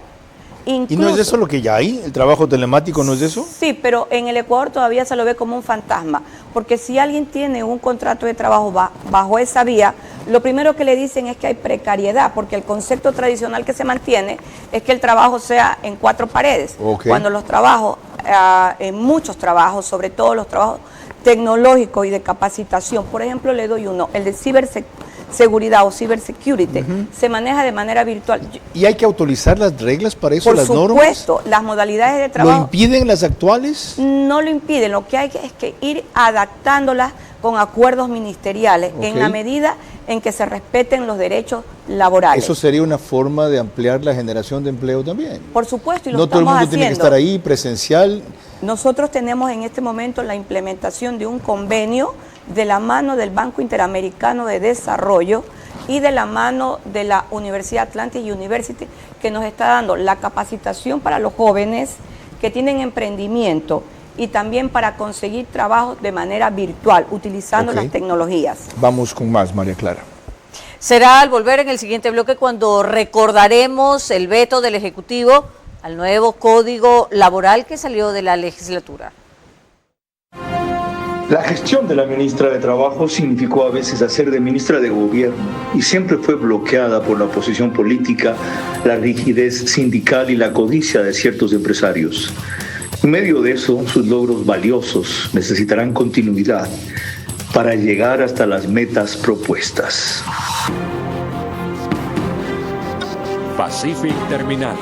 Incluso, ¿y no es eso lo que ya hay? ¿El trabajo telemático no es eso? Sí, pero en el Ecuador todavía se lo ve como un fantasma, porque si alguien tiene un contrato de trabajo bajo esa vía, lo primero que le dicen es que hay precariedad, porque el concepto tradicional que se mantiene es que el trabajo sea en 4 paredes, cuando los trabajos, en muchos trabajos, sobre todo los trabajos tecnológicos y de capacitación, por ejemplo le doy uno, el de ciberseguridad o cybersecurity, se maneja de manera virtual. ¿Y hay que autorizar las reglas para eso, las normas? Por supuesto, las modalidades de trabajo. ¿Lo impiden las actuales? No lo impiden, lo que hay es que ir adaptándolas con acuerdos ministeriales en la medida en que se respeten los derechos laborales. Eso sería una forma de ampliar la generación de empleo también. Por supuesto, y lo no estamos todo el mundo haciendo. Tiene que estar ahí presencial. Nosotros tenemos en este momento la implementación de un convenio de la mano del Banco Interamericano de Desarrollo y de la mano de la Universidad Atlantic University, que nos está dando la capacitación para los jóvenes que tienen emprendimiento y también para conseguir trabajo de manera virtual, utilizando las tecnologías. Vamos con más, María Clara. Será al volver en el siguiente bloque cuando recordaremos el veto del Ejecutivo al nuevo Código Laboral que salió de la legislatura. La gestión de la ministra de Trabajo significó a veces hacer de ministra de Gobierno y siempre fue bloqueada por la oposición política, la rigidez sindical y la codicia de ciertos empresarios. En medio de eso, sus logros valiosos necesitarán continuidad para llegar hasta las metas propuestas. Pacific Terminal,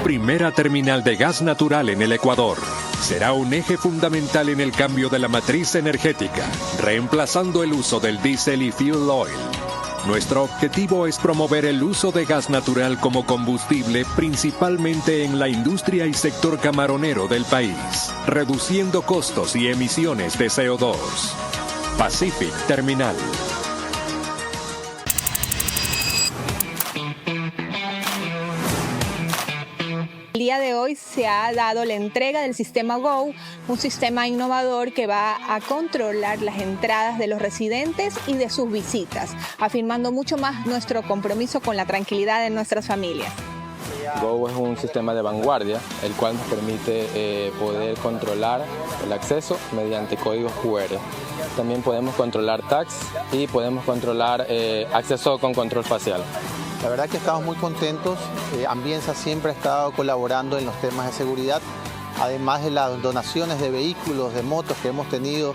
primera terminal de gas natural en el Ecuador. Será un eje fundamental en el cambio de la matriz energética, reemplazando el uso del diésel y fuel oil. Nuestro objetivo es promover el uso de gas natural como combustible, principalmente en la industria y sector camaronero del país, reduciendo costos y emisiones de CO2. Pacific Terminal. El día de hoy se ha dado la entrega del sistema GO, un sistema innovador que va a controlar las entradas de los residentes y de sus visitas, afirmando mucho más nuestro compromiso con la tranquilidad de nuestras familias. GO es un sistema de vanguardia, el cual nos permite poder controlar el acceso mediante códigos QR. También podemos controlar tags y podemos controlar acceso con control facial. La verdad que estamos muy contentos. Ambienza siempre ha estado colaborando en los temas de seguridad, además de las donaciones de vehículos, de motos que hemos tenido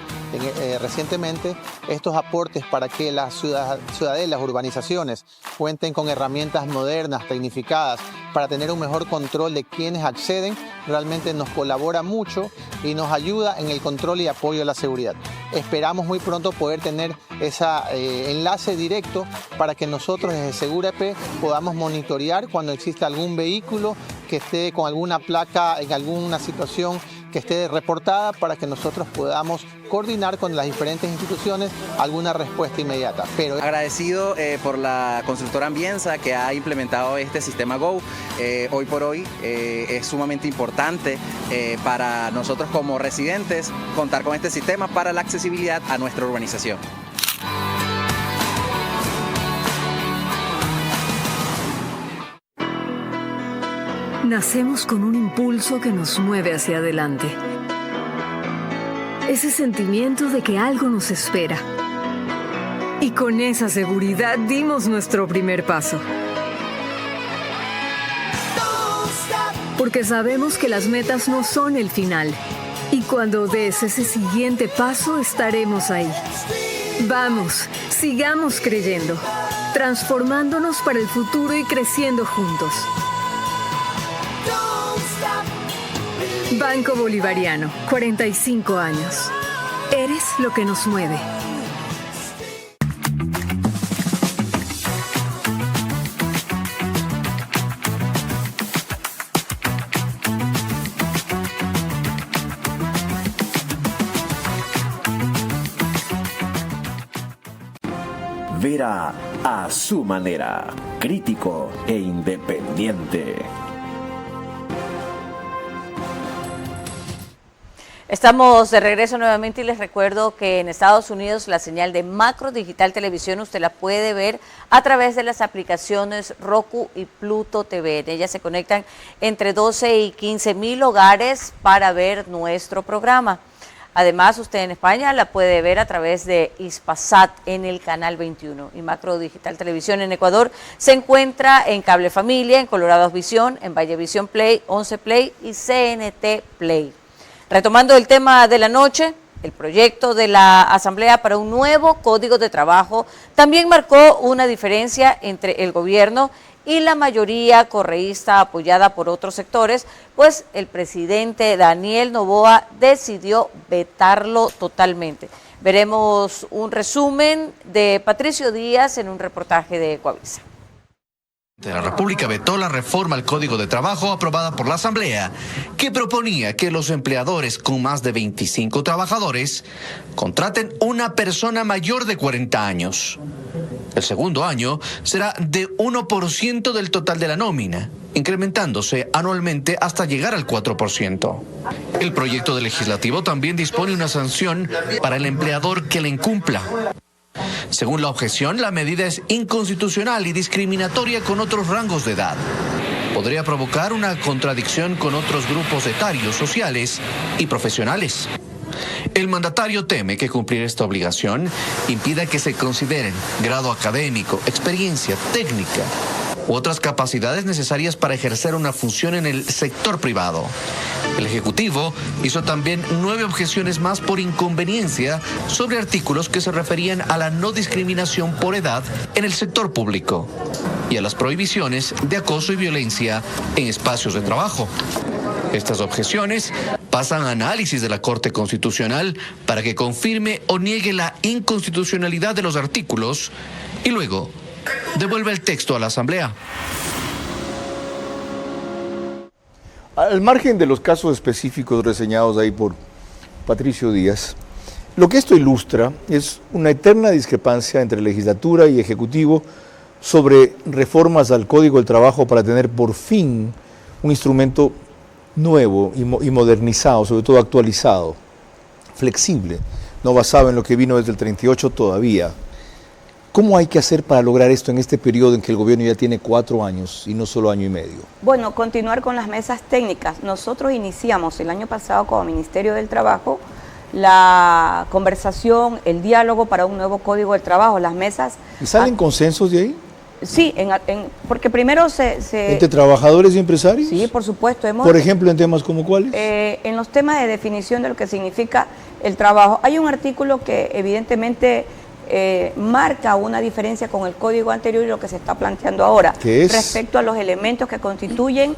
recientemente. Estos aportes para que las ciudadelas, urbanizaciones cuenten con herramientas modernas, tecnificadas, para tener un mejor control de quienes acceden, realmente nos colabora mucho y nos ayuda en el control y apoyo a la seguridad. Esperamos muy pronto poder tener ese enlace directo para que nosotros desde Segura-EP podamos monitorear cuando exista algún vehículo que esté con alguna placa en alguna situación que esté reportada para que nosotros podamos coordinar con las diferentes instituciones alguna respuesta inmediata. Pero agradecido por la constructora Ambienza que ha implementado este sistema Go. Hoy por hoy es sumamente importante para nosotros como residentes contar con este sistema para la accesibilidad a nuestra urbanización. Nacemos con un impulso que nos mueve hacia adelante. Ese sentimiento de que algo nos espera. Y con esa seguridad dimos nuestro primer paso. Porque sabemos que las metas no son el final. Y cuando des ese siguiente paso, estaremos ahí. Vamos, sigamos creyendo, transformándonos para el futuro y creciendo juntos. Banco Bolivariano, 45 años. Eres lo que nos mueve. Vera a su manera, crítico e independiente. Estamos de regreso nuevamente y les recuerdo que en Estados Unidos la señal de Macro Digital Televisión usted la puede ver a través de las aplicaciones Roku y Pluto TV. En ellas se conectan entre 12 y 15 mil hogares para ver nuestro programa. Además, usted en España la puede ver a través de Hispasat en el canal 21. Y Macro Digital Televisión en Ecuador se encuentra en Cable Familia, en Colorados Visión, en Vallevisión Play, 11 Play y CNT Play. Retomando el tema de la noche, el proyecto de la Asamblea para un nuevo Código de Trabajo también marcó una diferencia entre el gobierno y la mayoría correísta apoyada por otros sectores, pues el presidente Daniel Noboa decidió vetarlo totalmente. Veremos un resumen de Patricio Díaz en un reportaje de Coavisa. La República vetó la reforma al Código de Trabajo aprobada por la Asamblea, que proponía que los empleadores con más de 25 trabajadores contraten una persona mayor de 40 años. El segundo año será de 1% del total de la nómina, incrementándose anualmente hasta llegar al 4%. El proyecto de legislativo también dispone una sanción para el empleador que la incumpla. Según la objeción, la medida es inconstitucional y discriminatoria con otros rangos de edad. Podría provocar una contradicción con otros grupos etarios, sociales y profesionales. El mandatario teme que cumplir esta obligación impida que se consideren grado académico, experiencia técnica u otras capacidades necesarias para ejercer una función en el sector privado. El Ejecutivo hizo también 9 objeciones más por inconveniencia sobre artículos que se referían a la no discriminación por edad en el sector público y a las prohibiciones de acoso y violencia en espacios de trabajo. Estas objeciones pasan a análisis de la Corte Constitucional para que confirme o niegue la inconstitucionalidad de los artículos y luego devuelve el texto a la Asamblea. Al margen de los casos específicos reseñados ahí por Patricio Díaz, lo que esto ilustra es una eterna discrepancia entre legislatura y ejecutivo sobre reformas al Código del Trabajo para tener por fin un instrumento nuevo y modernizado, sobre todo actualizado, flexible, no basado en lo que vino desde el 38 todavía. ¿Cómo hay que hacer para lograr esto en este periodo en que el gobierno ya tiene 4 años y no solo año y medio? Bueno, continuar con las mesas técnicas. Nosotros iniciamos el año pasado como Ministerio del Trabajo la conversación, el diálogo para un nuevo Código del Trabajo, las mesas. ¿Y salen consensos de ahí? Sí, porque primero se... ¿Entre trabajadores y empresarios? Sí, por supuesto. Por ejemplo, ¿en temas como cuáles? En los temas de definición de lo que significa el trabajo. Hay un artículo que evidentemente marca una diferencia con el código anterior y lo que se está planteando ahora. ¿Qué es? Respecto a los elementos que constituyen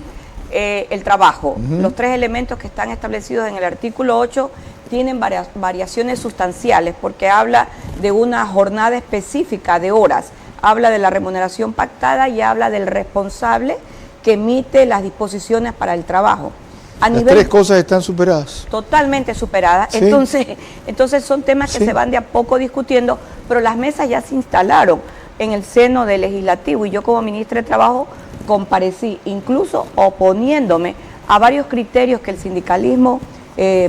el trabajo. Los 3 elementos que están establecidos en el artículo 8 tienen variaciones sustanciales porque habla de una jornada específica de horas, habla de la remuneración pactada y habla del responsable que emite las disposiciones para el trabajo. Las tres cosas están superadas. Totalmente superadas. Sí. Entonces son temas que se van de a poco discutiendo, pero las mesas ya se instalaron en el seno del legislativo y yo como ministra de Trabajo comparecí, incluso oponiéndome a varios criterios que el sindicalismo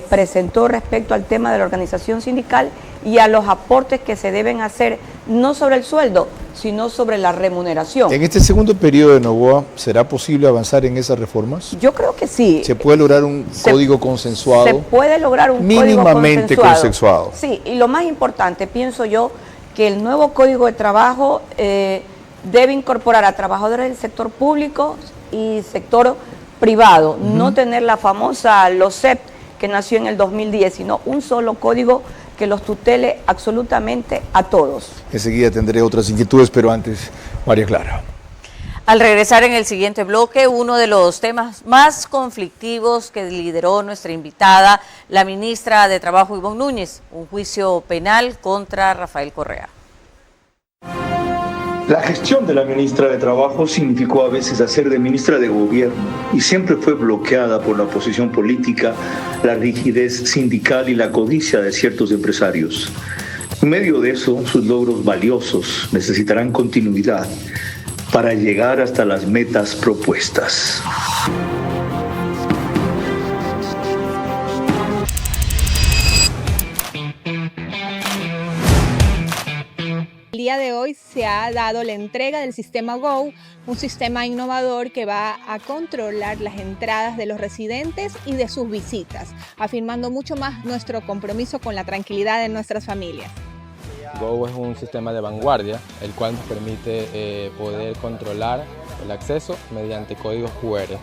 presentó respecto al tema de la organización sindical y a los aportes que se deben hacer, no sobre el sueldo, sino sobre la remuneración. ¿En este segundo periodo de Noboa será posible avanzar en esas reformas? Yo creo que sí. ¿Se puede lograr un código consensuado? Se puede lograr un mínimamente código consensuado. Sí, y lo más importante, pienso yo, que el nuevo Código de Trabajo debe incorporar a trabajadores del sector público y sector privado, no tener la famosa LOCEP que nació en el 2010, sino un solo código que los tutele absolutamente a todos. Enseguida tendré otras inquietudes, pero antes, María Clara. Al regresar en el siguiente bloque, uno de los temas más conflictivos que lideró nuestra invitada, la ministra de Trabajo, Ivonne Núñez, un juicio penal contra Rafael Correa. La gestión de la ministra de Trabajo significó a veces hacer de ministra de Gobierno y siempre fue bloqueada por la oposición política, la rigidez sindical y la codicia de ciertos empresarios. En medio de eso, sus logros valiosos necesitarán continuidad para llegar hasta las metas propuestas. El día de hoy se ha dado la entrega del sistema GO, un sistema innovador que va a controlar las entradas de los residentes y de sus visitas, afirmando mucho más nuestro compromiso con la tranquilidad de nuestras familias. GO es un sistema de vanguardia, el cual nos permite poder controlar el acceso mediante códigos QR.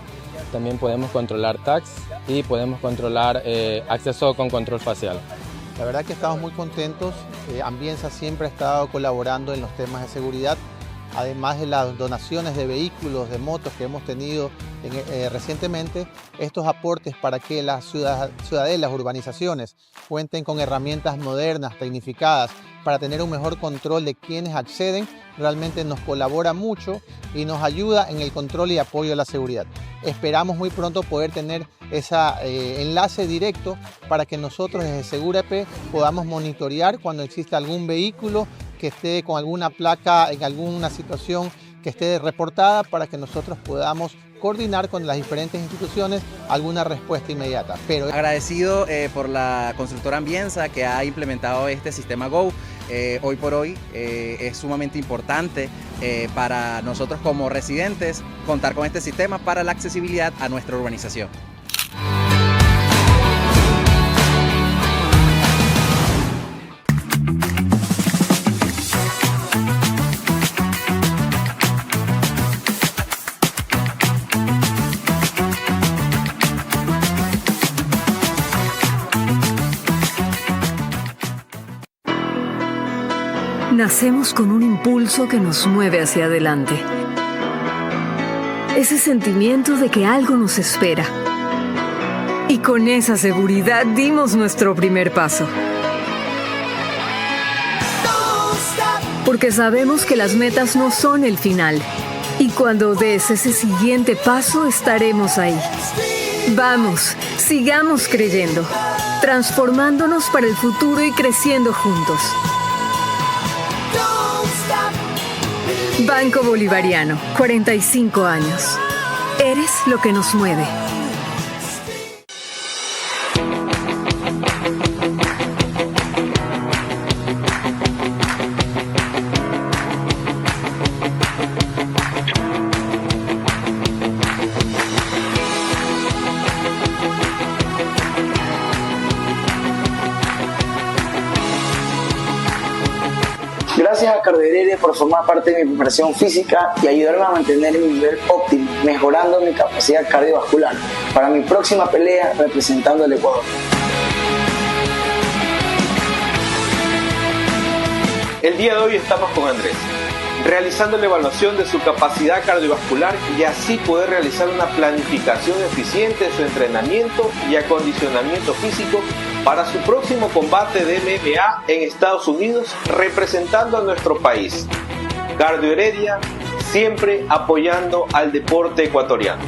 También podemos controlar tags y podemos controlar acceso con control facial. La verdad que estamos muy contentos. Ambiensa siempre ha estado colaborando en los temas de seguridad, además de las donaciones de vehículos, de motos que hemos tenido recientemente. Estos aportes para que las ciudadelas, urbanizaciones, cuenten con herramientas modernas, tecnificadas, para tener un mejor control de quienes acceden, realmente nos colabora mucho y nos ayuda en el control y apoyo a la seguridad. Esperamos muy pronto poder tener ese enlace directo para que nosotros desde Segura-EP podamos monitorear cuando exista algún vehículo que esté con alguna placa en alguna situación que esté reportada, para que nosotros podamos coordinar con las diferentes instituciones alguna respuesta inmediata. Pero agradecido por la constructora Ambiensa que ha implementado este sistema GO. Hoy por hoy es sumamente importante para nosotros como residentes contar con este sistema para la accesibilidad a nuestra urbanización. Nacemos con un impulso que nos mueve hacia adelante. Ese sentimiento de que algo nos espera. Y con esa seguridad dimos nuestro primer paso. Porque sabemos que las metas no son el final. Y cuando des ese siguiente paso, estaremos ahí. Vamos, sigamos creyendo, transformándonos para el futuro y creciendo juntos. Banco Bolivariano, 45 años. Eres lo que nos mueve. Gracias a Cardiorere por formar parte de mi preparación física y ayudarme a mantener mi nivel óptimo, mejorando mi capacidad cardiovascular para mi próxima pelea representando al Ecuador. El día de hoy estamos con Andrés, realizando la evaluación de su capacidad cardiovascular y así poder realizar una planificación eficiente de su entrenamiento y acondicionamiento físico para su próximo combate de MMA en Estados Unidos, representando a nuestro país. Cardio Heredia, siempre apoyando al deporte ecuatoriano.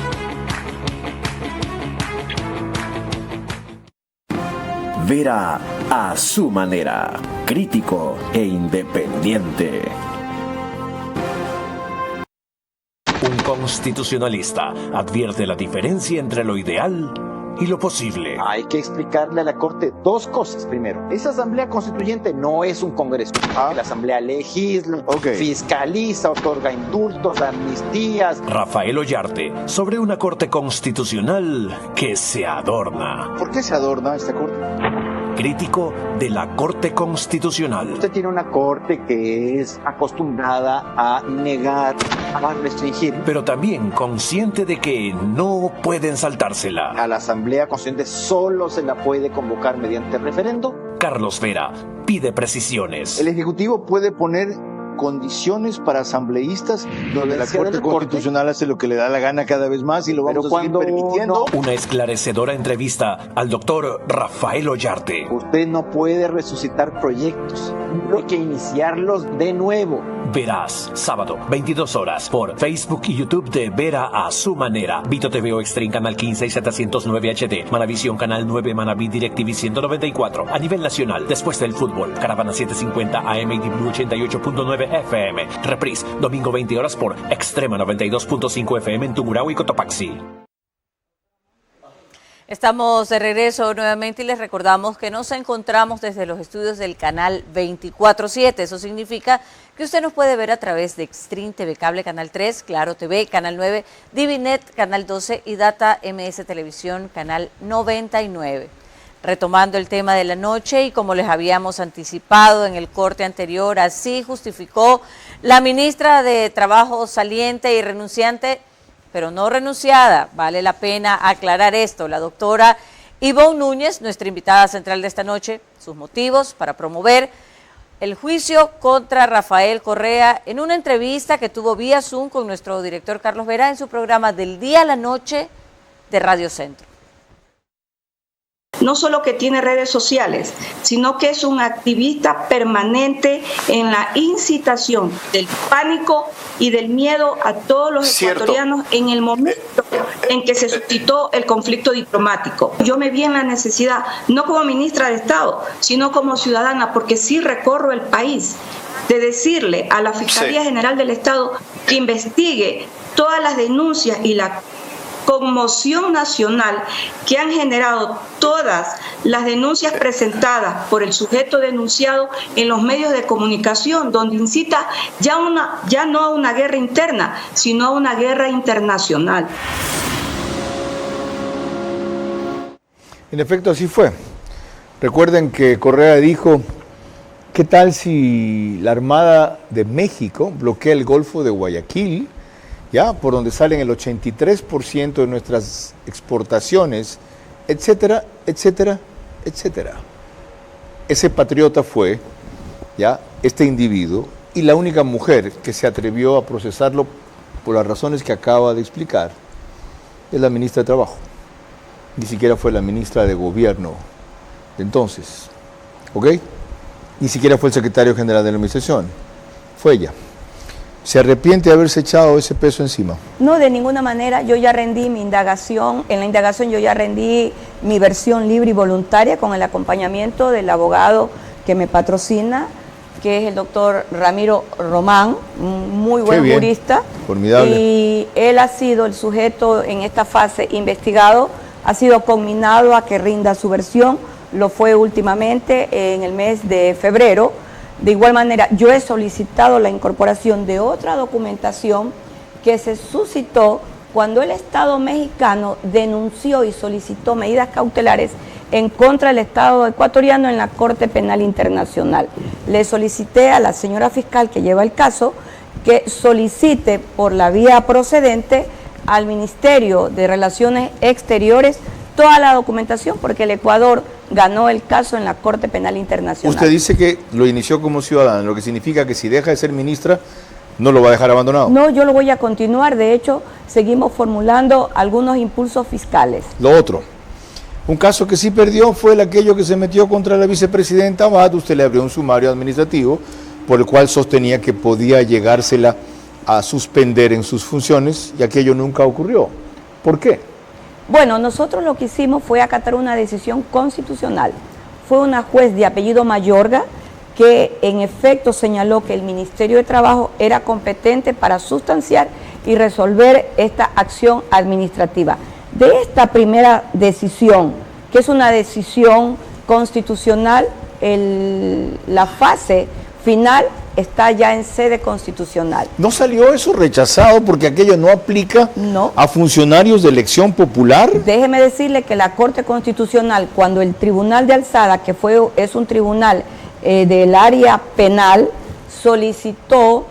Vera a su manera, crítico e independiente. Un constitucionalista advierte la diferencia entre lo ideal y lo posible. Hay que explicarle a la Corte dos cosas. Primero, esa Asamblea Constituyente no es un Congreso. La Asamblea legisla, fiscaliza, otorga indultos, amnistías. Rafael Ollarte, sobre una Corte Constitucional que se adorna. ¿Por qué se adorna esta Corte? Crítico de la Corte Constitucional. Usted tiene una Corte que es acostumbrada a negar, a restringir. Pero también consciente de que no pueden saltársela. A la Asamblea Constituyente solo se la puede convocar mediante referendo. Carlos Vera pide precisiones. El Ejecutivo puede poner condiciones para asambleístas donde la Corte Constitucional hace lo que le da la gana cada vez más y lo vamos a seguir permitiendo. Una esclarecedora entrevista al doctor Rafael Ollarte. Usted no puede resucitar proyectos, hay que iniciarlos de nuevo. Verás, sábado, 22 horas, por Facebook y YouTube de Vera a su manera. Vito TV o Extreme, Canal 15 y 709 HD. Manavisión, Canal 9, Manaví, DirecTV 194. A nivel nacional, después del fútbol, Caravana 750 AM y Blue 88.9 FM. Reprise, domingo 20 horas por Extrema 92.5 FM en Tungurahua y Cotopaxi. Estamos de regreso nuevamente y les recordamos que nos encontramos desde los estudios del canal 24/7. Eso significa que usted nos puede ver a través de Extreme TV Cable, Canal 3, Claro TV, Canal 9, Divinet, Canal 12 y Data MS Televisión, Canal 99. Retomando el tema de la noche y como les habíamos anticipado en el corte anterior, así justificó la ministra de Trabajo saliente y renunciante, pero no renunciada. Vale la pena aclarar esto. La doctora Ivonne Núñez, nuestra invitada central de esta noche, sus motivos para promover el juicio contra Rafael Correa en una entrevista que tuvo vía Zoom con nuestro director Carlos Vera en su programa Del Día a la Noche de Radio Centro. No solo que tiene redes sociales, sino que es un activista permanente en la incitación del pánico y del miedo a todos los ecuatorianos en el momento en que se suscitó el conflicto diplomático. Yo me vi en la necesidad, no como ministra de Estado, sino como ciudadana, porque sí recorro el país, de decirle a la Fiscalía General del Estado que investigue todas las denuncias y la conmoción nacional que han generado todas las denuncias presentadas por el sujeto denunciado en los medios de comunicación, donde incita ya no a una guerra interna, sino a una guerra internacional. En efecto, así fue. Recuerden que Correa dijo, ¿qué tal si la Armada de México bloquea el Golfo de Guayaquil, ya por donde salen el 83% de nuestras exportaciones, etcétera, etcétera, etcétera? Ese patriota fue, ya, este individuo, y la única mujer que se atrevió a procesarlo por las razones que acaba de explicar es la ministra de Trabajo. Ni siquiera fue la ministra de Gobierno de entonces, ¿ok? Ni siquiera fue el secretario general de la administración, fue ella. ¿Se arrepiente de haberse echado ese peso encima? No, de ninguna manera. Yo ya rendí mi indagación. En la indagación yo ya rendí mi versión libre y voluntaria con el acompañamiento del abogado que me patrocina, que es el doctor Ramiro Román, un muy buen jurista. Formidable. Y él ha sido el sujeto en esta fase investigado, ha sido conminado a que rinda su versión. Lo fue últimamente en el mes de febrero. De igual manera, yo he solicitado la incorporación de otra documentación que se suscitó cuando el Estado mexicano denunció y solicitó medidas cautelares en contra del Estado ecuatoriano en la Corte Penal Internacional. Le solicité a la señora fiscal que lleva el caso que solicite por la vía procedente al Ministerio de Relaciones Exteriores toda la documentación, porque el Ecuador ganó el caso en la Corte Penal Internacional. Usted dice que lo inició como ciudadana, lo que significa que si deja de ser ministra, no lo va a dejar abandonado. No, yo lo voy a continuar. De hecho, seguimos formulando algunos impulsos fiscales. Lo otro, un caso que sí perdió fue aquello que se metió contra la vicepresidenta Abad. Usted le abrió un sumario administrativo por el cual sostenía que podía llegársela a suspender en sus funciones y aquello nunca ocurrió. ¿Por qué? Bueno, nosotros lo que hicimos fue acatar una decisión constitucional. fue una juez de apellido Mayorga que en efecto señaló que el Ministerio de Trabajo era competente para sustanciar y resolver esta acción administrativa. De esta primera decisión, que es una decisión constitucional, la fase final está ya en sede constitucional. ¿No salió eso rechazado porque aquello no aplica a funcionarios de elección popular? Déjeme decirle que la Corte Constitucional, cuando el Tribunal de Alzada, que es un tribunal del área penal, solicitó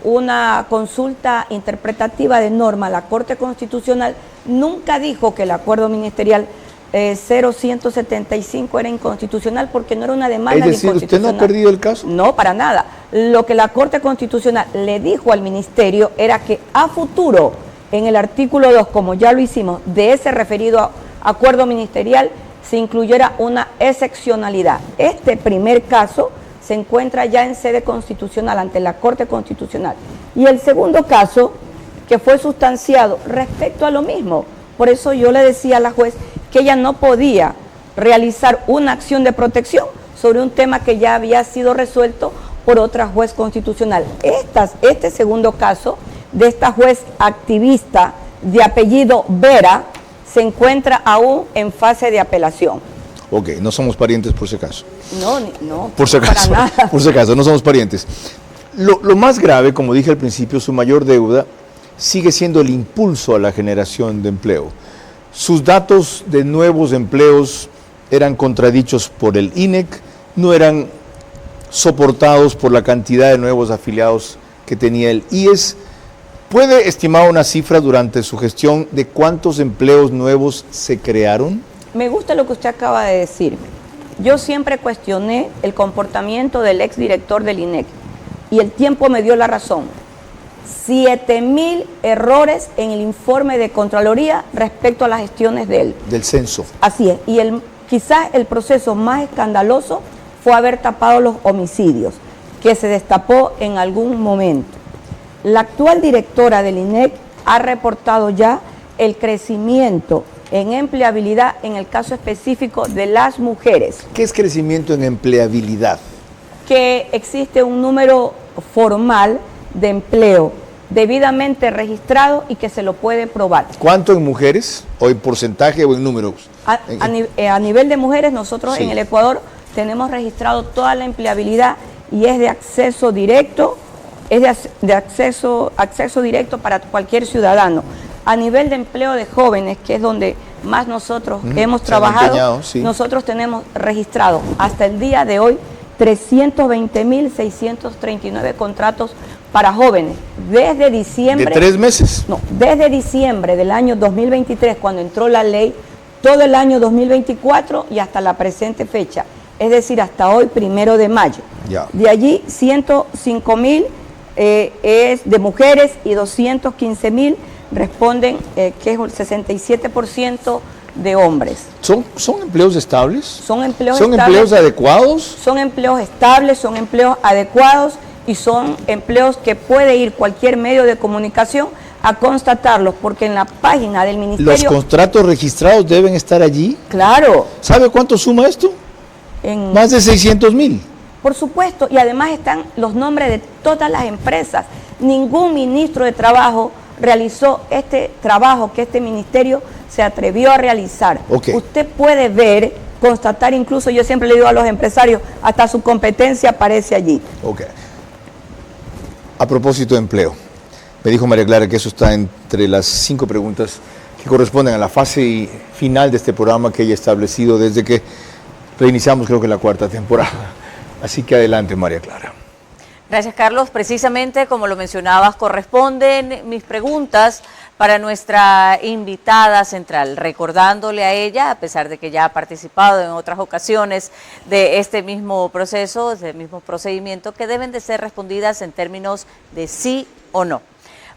una consulta interpretativa de norma a la Corte Constitucional, nunca dijo que el acuerdo ministerial 0175 era inconstitucional porque no era una demanda de inconstitucional. ¿Usted no ha perdido el caso? No, para nada. Lo que la Corte Constitucional le dijo al Ministerio era que a futuro, en el artículo 2, como ya lo hicimos, de ese referido acuerdo ministerial, se incluyera una excepcionalidad. Este primer caso se encuentra ya en sede constitucional ante la Corte Constitucional. Y el segundo caso, que fue sustanciado respecto a lo mismo. Por eso yo le decía a la juez que ella no podía realizar una acción de protección sobre un tema que ya había sido resuelto por otra juez constitucional. Este segundo caso de esta juez activista de apellido Vera se encuentra aún en fase de apelación. Ok, no somos parientes por si acaso. No, por si acaso, para nada. Por si acaso, no somos parientes. Lo más grave, como dije al principio, su mayor deuda sigue siendo el impulso a la generación de empleo. Sus datos de nuevos empleos eran contradichos por el INEC, no eran soportados por la cantidad de nuevos afiliados que tenía el IES. ¿Puede estimar una cifra durante su gestión de cuántos empleos nuevos se crearon? Me gusta lo que usted acaba de decir. Yo siempre cuestioné el comportamiento del exdirector del INEC y el tiempo me dio la razón. 7.000 errores en el informe de Contraloría respecto a las gestiones de él. Del censo. Así es. Y quizás el proceso más escandaloso fue haber tapado los homicidios, que se destapó en algún momento. La actual directora del INEC ha reportado ya el crecimiento en empleabilidad en el caso específico de las mujeres. ¿Qué es crecimiento en empleabilidad? Que existe un número formal de empleo debidamente registrado y que se lo puede probar. ¿Cuánto en mujeres? ¿O en porcentaje o en números? A nivel de mujeres, nosotros en el Ecuador tenemos registrado toda la empleabilidad y es de acceso directo, acceso directo para cualquier ciudadano. A nivel de empleo de jóvenes, que es donde más nosotros hemos trabajado, nosotros tenemos registrado hasta el día de hoy 320.639 contratos para jóvenes, desde diciembre... ¿De 3 meses? No, desde diciembre del año 2023, cuando entró la ley, todo el año 2024 y hasta la presente fecha, es decir, hasta hoy, 1 de mayo. Ya. De allí, 105.000 es de mujeres y 215.000 responden, que es el 67% de hombres. ¿Son empleos estables? Son empleos estables. ¿Son empleos adecuados? Son empleos estables, son empleos adecuados y son empleos que puede ir cualquier medio de comunicación a constatarlos, porque en la página del ministerio... ¿Los contratos registrados deben estar allí? Claro. ¿Sabe cuánto suma esto? Más de 600.000. Por supuesto, y además están los nombres de todas las empresas. Ningún ministro de Trabajo realizó este trabajo que este ministerio se atrevió a realizar. Okay. Usted puede ver, constatar, incluso yo siempre le digo a los empresarios, hasta su competencia aparece allí. Ok. A propósito de empleo, me dijo María Clara que eso está entre las 5 preguntas que corresponden a la fase final de este programa que ella ha establecido desde que reiniciamos, creo que la 4ª temporada. Así que adelante, María Clara. Gracias, Carlos. Precisamente, como lo mencionabas, corresponden mis preguntas para nuestra invitada central, recordándole a ella, a pesar de que ya ha participado en otras ocasiones de este mismo proceso, de este mismo procedimiento, que deben de ser respondidas en términos de sí o no.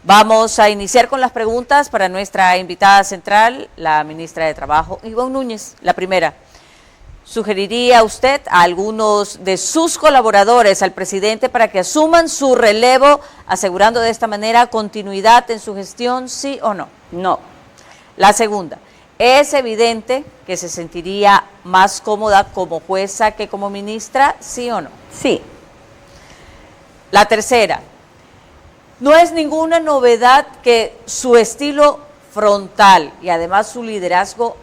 Vamos a iniciar con las preguntas para nuestra invitada central, la ministra de Trabajo, Ivonne Núñez. La primera. ¿Sugeriría usted a algunos de sus colaboradores al presidente para que asuman su relevo, asegurando de esta manera continuidad en su gestión, sí o no? No. La segunda, ¿Es evidente que se sentiría más cómoda como jueza que como ministra, sí o no? Sí. La tercera, no es ninguna novedad que su estilo frontal y además su liderazgo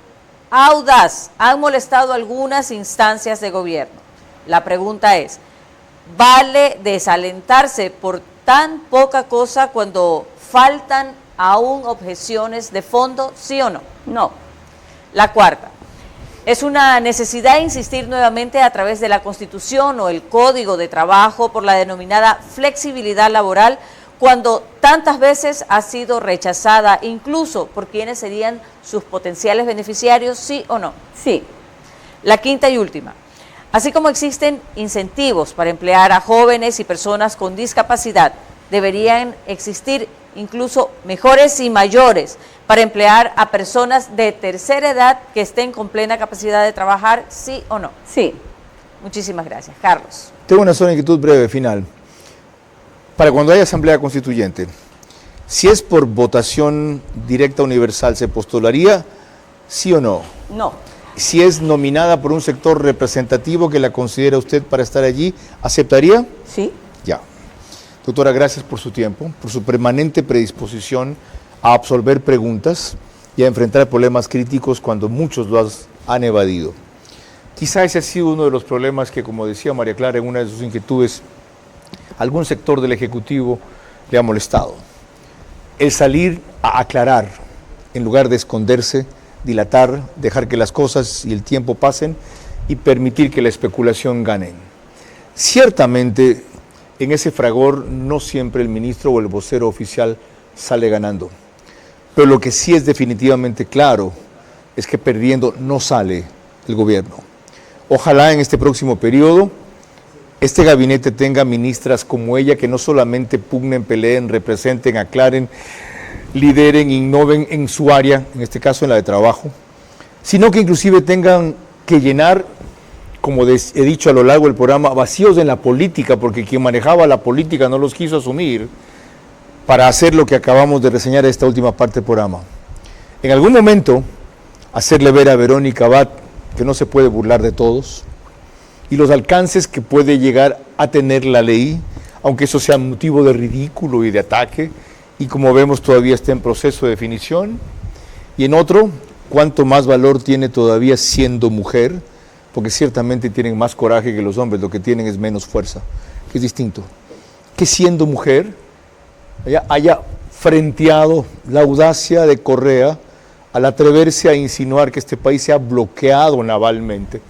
audaz han molestado algunas instancias de gobierno. La pregunta es, ¿vale desalentarse por tan poca cosa cuando faltan aún objeciones de fondo, sí o no? No. La cuarta, es una necesidad insistir nuevamente a través de la Constitución o el Código de Trabajo por la denominada flexibilidad laboral, cuando tantas veces ha sido rechazada, incluso por quienes serían sus potenciales beneficiarios, ¿sí o no? Sí. La quinta y última, así como existen incentivos para emplear a jóvenes y personas con discapacidad, deberían existir incluso mejores y mayores para emplear a personas de tercera edad que estén con plena capacidad de trabajar, ¿sí o no? Sí. Muchísimas gracias. Carlos. Tengo una sola inquietud breve, final. Para cuando haya asamblea constituyente, si es por votación directa universal, ¿se postularía, sí o no? No. Si es nominada por un sector representativo que la considera usted para estar allí, ¿aceptaría? Sí. Ya. Doctora, gracias por su tiempo, por su permanente predisposición a absolver preguntas y a enfrentar problemas críticos cuando muchos los han evadido. Quizá ese ha sido uno de los problemas que, como decía María Clara en una de sus inquietudes, algún sector del Ejecutivo le ha molestado. El salir a aclarar, en lugar de esconderse, dilatar, dejar que las cosas y el tiempo pasen y permitir que la especulación gane. Ciertamente, en ese fragor no siempre el ministro o el vocero oficial sale ganando. Pero lo que sí es definitivamente claro es que perdiendo no sale el gobierno. Ojalá en este próximo periodo este gabinete tenga ministras como ella que no solamente pugnen, peleen, representen, aclaren, lideren, innoven en su área, en este caso en la de trabajo, sino que inclusive tengan que llenar, como he dicho a lo largo del programa, vacíos en la política, porque quien manejaba la política no los quiso asumir para hacer lo que acabamos de reseñar en esta última parte del programa. En algún momento, hacerle ver a Verónica Abad que no se puede burlar de todos, y los alcances que puede llegar a tener la ley, aunque eso sea motivo de ridículo y de ataque, y como vemos todavía está en proceso de definición, y en otro, cuánto más valor tiene todavía siendo mujer, porque ciertamente tienen más coraje que los hombres, lo que tienen es menos fuerza, que es distinto, que siendo mujer haya frenteado la audacia de Correa al atreverse a insinuar que este país se ha bloqueado navalmente,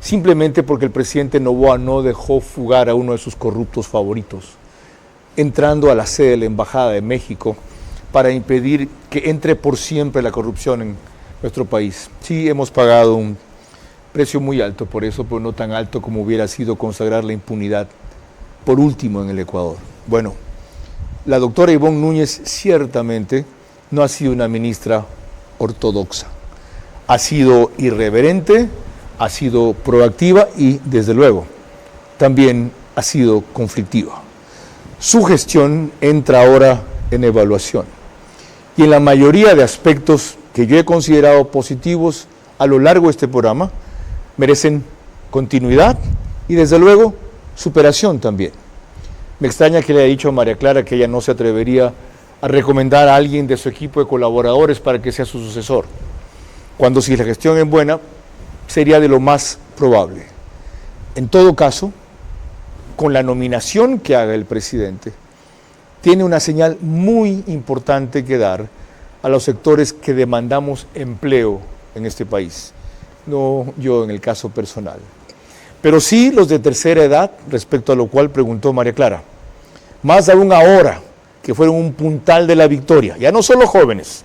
simplemente porque el presidente Noboa no dejó fugar a uno de sus corruptos favoritos, entrando a la sede de la Embajada de México para impedir que entre por siempre la corrupción en nuestro país. Sí, hemos pagado un precio muy alto por eso, pero no tan alto como hubiera sido consagrar la impunidad por último en el Ecuador. Bueno, la doctora Ivonne Núñez ciertamente no ha sido una ministra ortodoxa, ha sido irreverente, ha sido proactiva y, desde luego, también ha sido conflictiva. Su gestión entra ahora en evaluación y en la mayoría de aspectos que yo he considerado positivos a lo largo de este programa merecen continuidad y, desde luego, superación también. Me extraña que le haya dicho a María Clara que ella no se atrevería a recomendar a alguien de su equipo de colaboradores para que sea su sucesor, cuando si la gestión es buena, sería de lo más probable. En todo caso, con la nominación que haga el presidente, tiene una señal muy importante que dar a los sectores que demandamos empleo en este país. No yo en el caso personal, pero sí los de tercera edad, respecto a lo cual preguntó María Clara. Más aún ahora que fueron un puntal de la victoria, ya no solo jóvenes,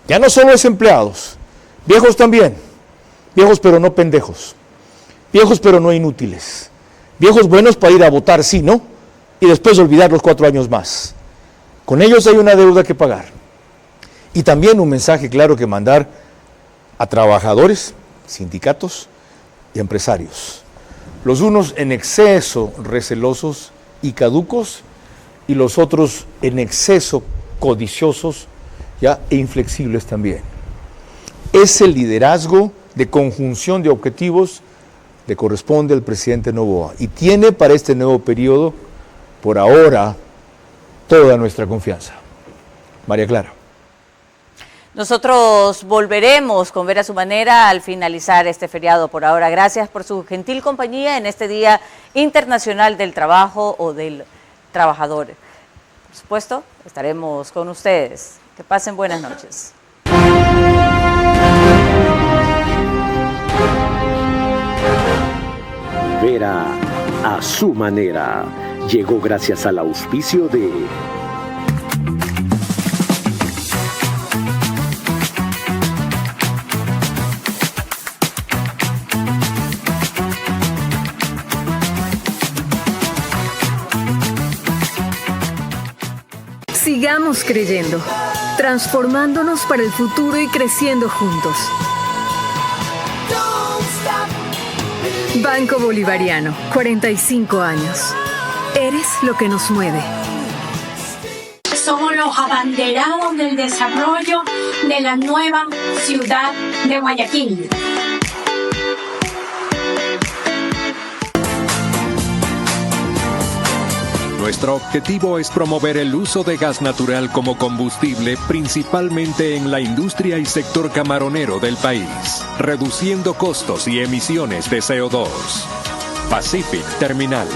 ya no solo desempleados, viejos también, viejos pero no pendejos, viejos pero no inútiles, viejos buenos para ir a votar, sí, ¿no? Y después olvidar los 4 años más. Con ellos hay una deuda que pagar. Y también un mensaje claro que mandar a trabajadores, sindicatos y empresarios. Los unos en exceso recelosos y caducos, y los otros en exceso codiciosos e inflexibles también. Ese liderazgo de conjunción de objetivos le corresponde al presidente Noboa y tiene para este nuevo periodo, por ahora, toda nuestra confianza. María Clara. Nosotros volveremos con Ver a su manera al finalizar este feriado. Por ahora, gracias por su gentil compañía en este Día Internacional del Trabajo o del Trabajador. Por supuesto, estaremos con ustedes. Que pasen buenas noches. Ver a su manera llegó gracias al auspicio de Sigamos creyendo, transformándonos para el futuro y creciendo juntos. Banco Bolivariano, 45 años. Eres lo que nos mueve. Somos los abanderados del desarrollo de la nueva ciudad de Guayaquil. Nuestro objetivo es promover el uso de gas natural como combustible, principalmente en la industria y sector camaronero del país, reduciendo costos y emisiones de CO2. Pacific Terminal.